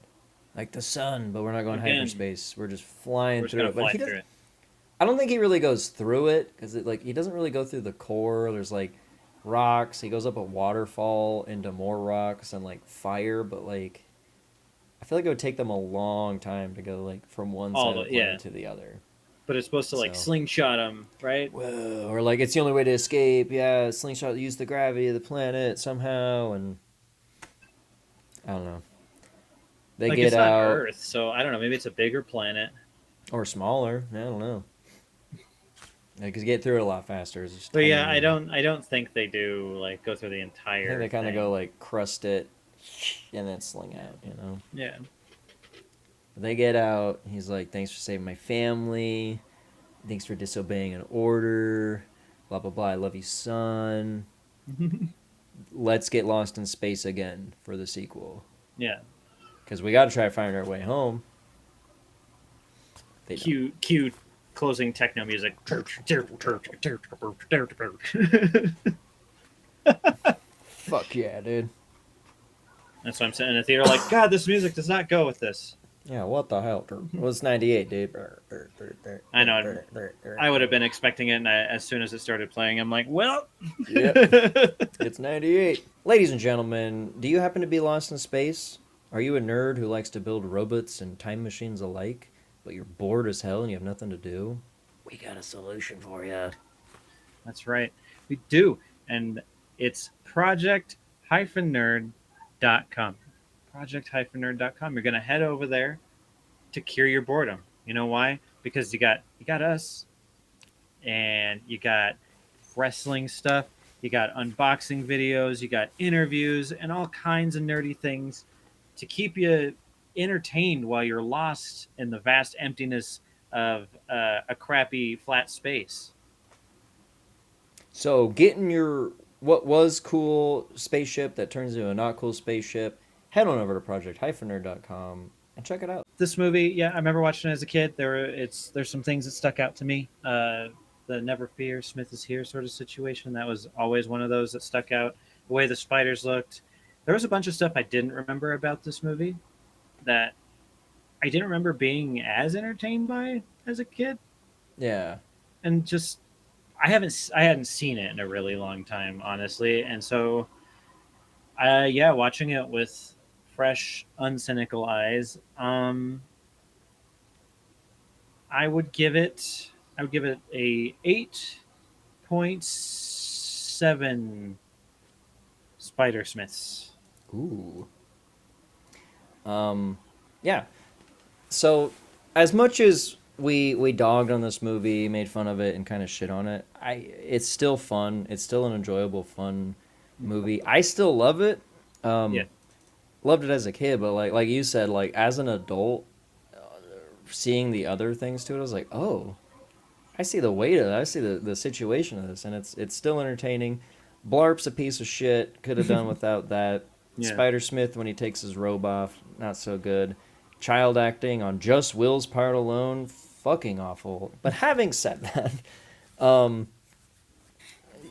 like the sun. But we're not going Again, hyperspace. We're just flying we're just through gonna it. But fly he does. through it. I don't think he really goes through it because he doesn't really go through the core. There's like rocks. He goes up a waterfall into more rocks and like fire. But like, I feel like it would take them a long time to go like from one side of the planet to the other. But it's supposed to like So. slingshot him, right? Whoa, or like it's the only way to escape. Yeah, slingshot use the gravity of the planet somehow, and I don't know. They Like get it's not out Earth, so I don't know. Maybe it's a bigger planet. or smaller. I don't know. Because you get through it a lot faster. It's just But yeah, tiny. I don't think they do like go through the I entire. think they kind of thing. go like crust it, and then sling out. You know. Yeah. They get out. He's like, "Thanks for saving my family. Thanks for disobeying an order. Blah blah blah. I love you, son. Let's get lost in space again for the sequel." Yeah. Because we got to try to find our way home. They don't. Cue closing techno music. Fuck yeah, dude. That's what I'm saying in the theater. Like, God, this music does not go with this. Yeah, what the hell? Well, it's 98, dude. I know. I would have been expecting it, and as soon as it started playing, I'm like, well. Yep. It's 98. Ladies and gentlemen, do you happen to be lost in space? Are you a nerd who likes to build robots and time machines alike, but you're bored as hell and you have nothing to do? We got a solution for you. That's right. We do. And it's project-nerd.com. Project-nerd.com. You're going to head over there to cure your boredom. You know why? Because you got us, and you got wrestling stuff, you got unboxing videos, you got interviews, and all kinds of nerdy things to keep you entertained while you're lost in the vast emptiness of a crappy flat space. So, getting your what was cool spaceship that turns into a not cool spaceship, head on over to project-nerd.com and check it out. This movie, yeah, I remember watching it as a kid. There's some things that stuck out to me. The Never Fear, Smith is Here sort of situation. That was always one of those that stuck out. The way the spiders looked. There was a bunch of stuff I didn't remember about this movie that I didn't remember being as entertained by as a kid. Yeah. And just I hadn't seen it in a really long time, honestly. And so yeah, watching it with fresh, uncynical eyes, I I would give it a 8.7 Spider Smiths. Ooh. Yeah. So, as much as we dogged on this movie, made fun of it, and kind of shit on it, it's still fun. It's still an enjoyable, fun movie. I still love it. Yeah. Loved it as a kid, but like you said, like as an adult, seeing the other things to it, I was like, oh, I see the weight of it. I see the situation of this, and it's still entertaining. Blarp's a piece of shit. Could have done without that. Yeah. Spider Smith, when he takes his robe off, not so good. Child acting on just Will's part alone, fucking awful. But having said that,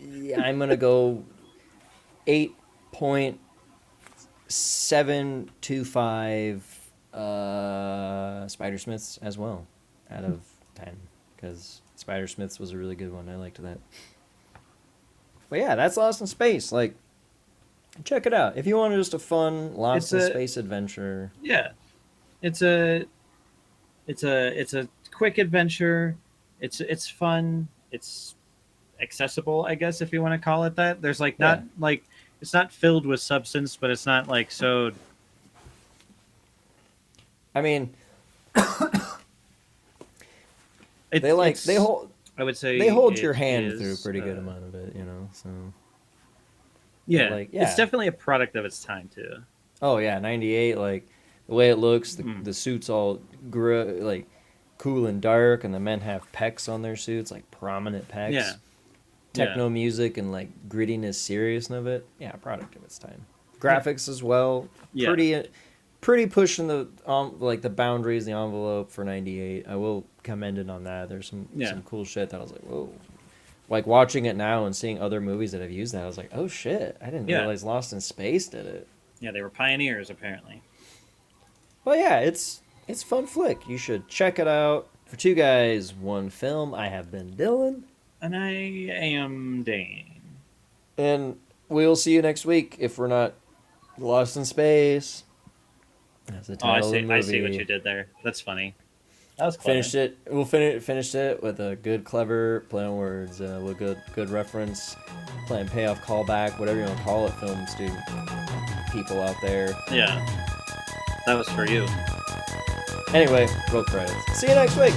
yeah, I'm gonna go 8.725 Spider Smiths as well, out of 10, because Spider Smiths was a really good one. I liked that. But yeah, that's Lost in Space. Like, check it out if you want just a fun Lost in Space adventure. Yeah, it's a quick adventure. It's fun. It's accessible, I guess, if you want to call it that. There's like not like it's not filled with substance, but it's not like so. I mean, they hold. I would say they hold your hand through a pretty good amount of it, you know. So yeah, it's definitely a product of its time too. Oh yeah, 98. Like the way it looks, the suits all like cool and dark, and the men have pecs on their suits, like prominent pecs. Yeah. Techno music and like grittiness, seriousness of it. Yeah, product of its time. Graphics as well. Yeah. Pretty pushing the like the boundaries, the envelope for 98. I will commend it on that. There's some cool shit that I was like, whoa. Like watching it now and seeing other movies that have used that, I was like, oh shit, I didn't realize Lost in Space did it. Yeah, they were pioneers apparently. Well, yeah, it's a fun flick. You should check it out. For Two Guys, One Film, I have been Dylan. And I am Dane. And we'll see you next week if we're not Lost in Space. That's the title of the movie. I see what you did there. That's funny. That was clever. Finished it. We'll finish it with a good, clever play on words, with good reference, playing payoff, callback, whatever you want to call it, film student people out there. Yeah. That was for you. Anyway, roll credits. See you next week.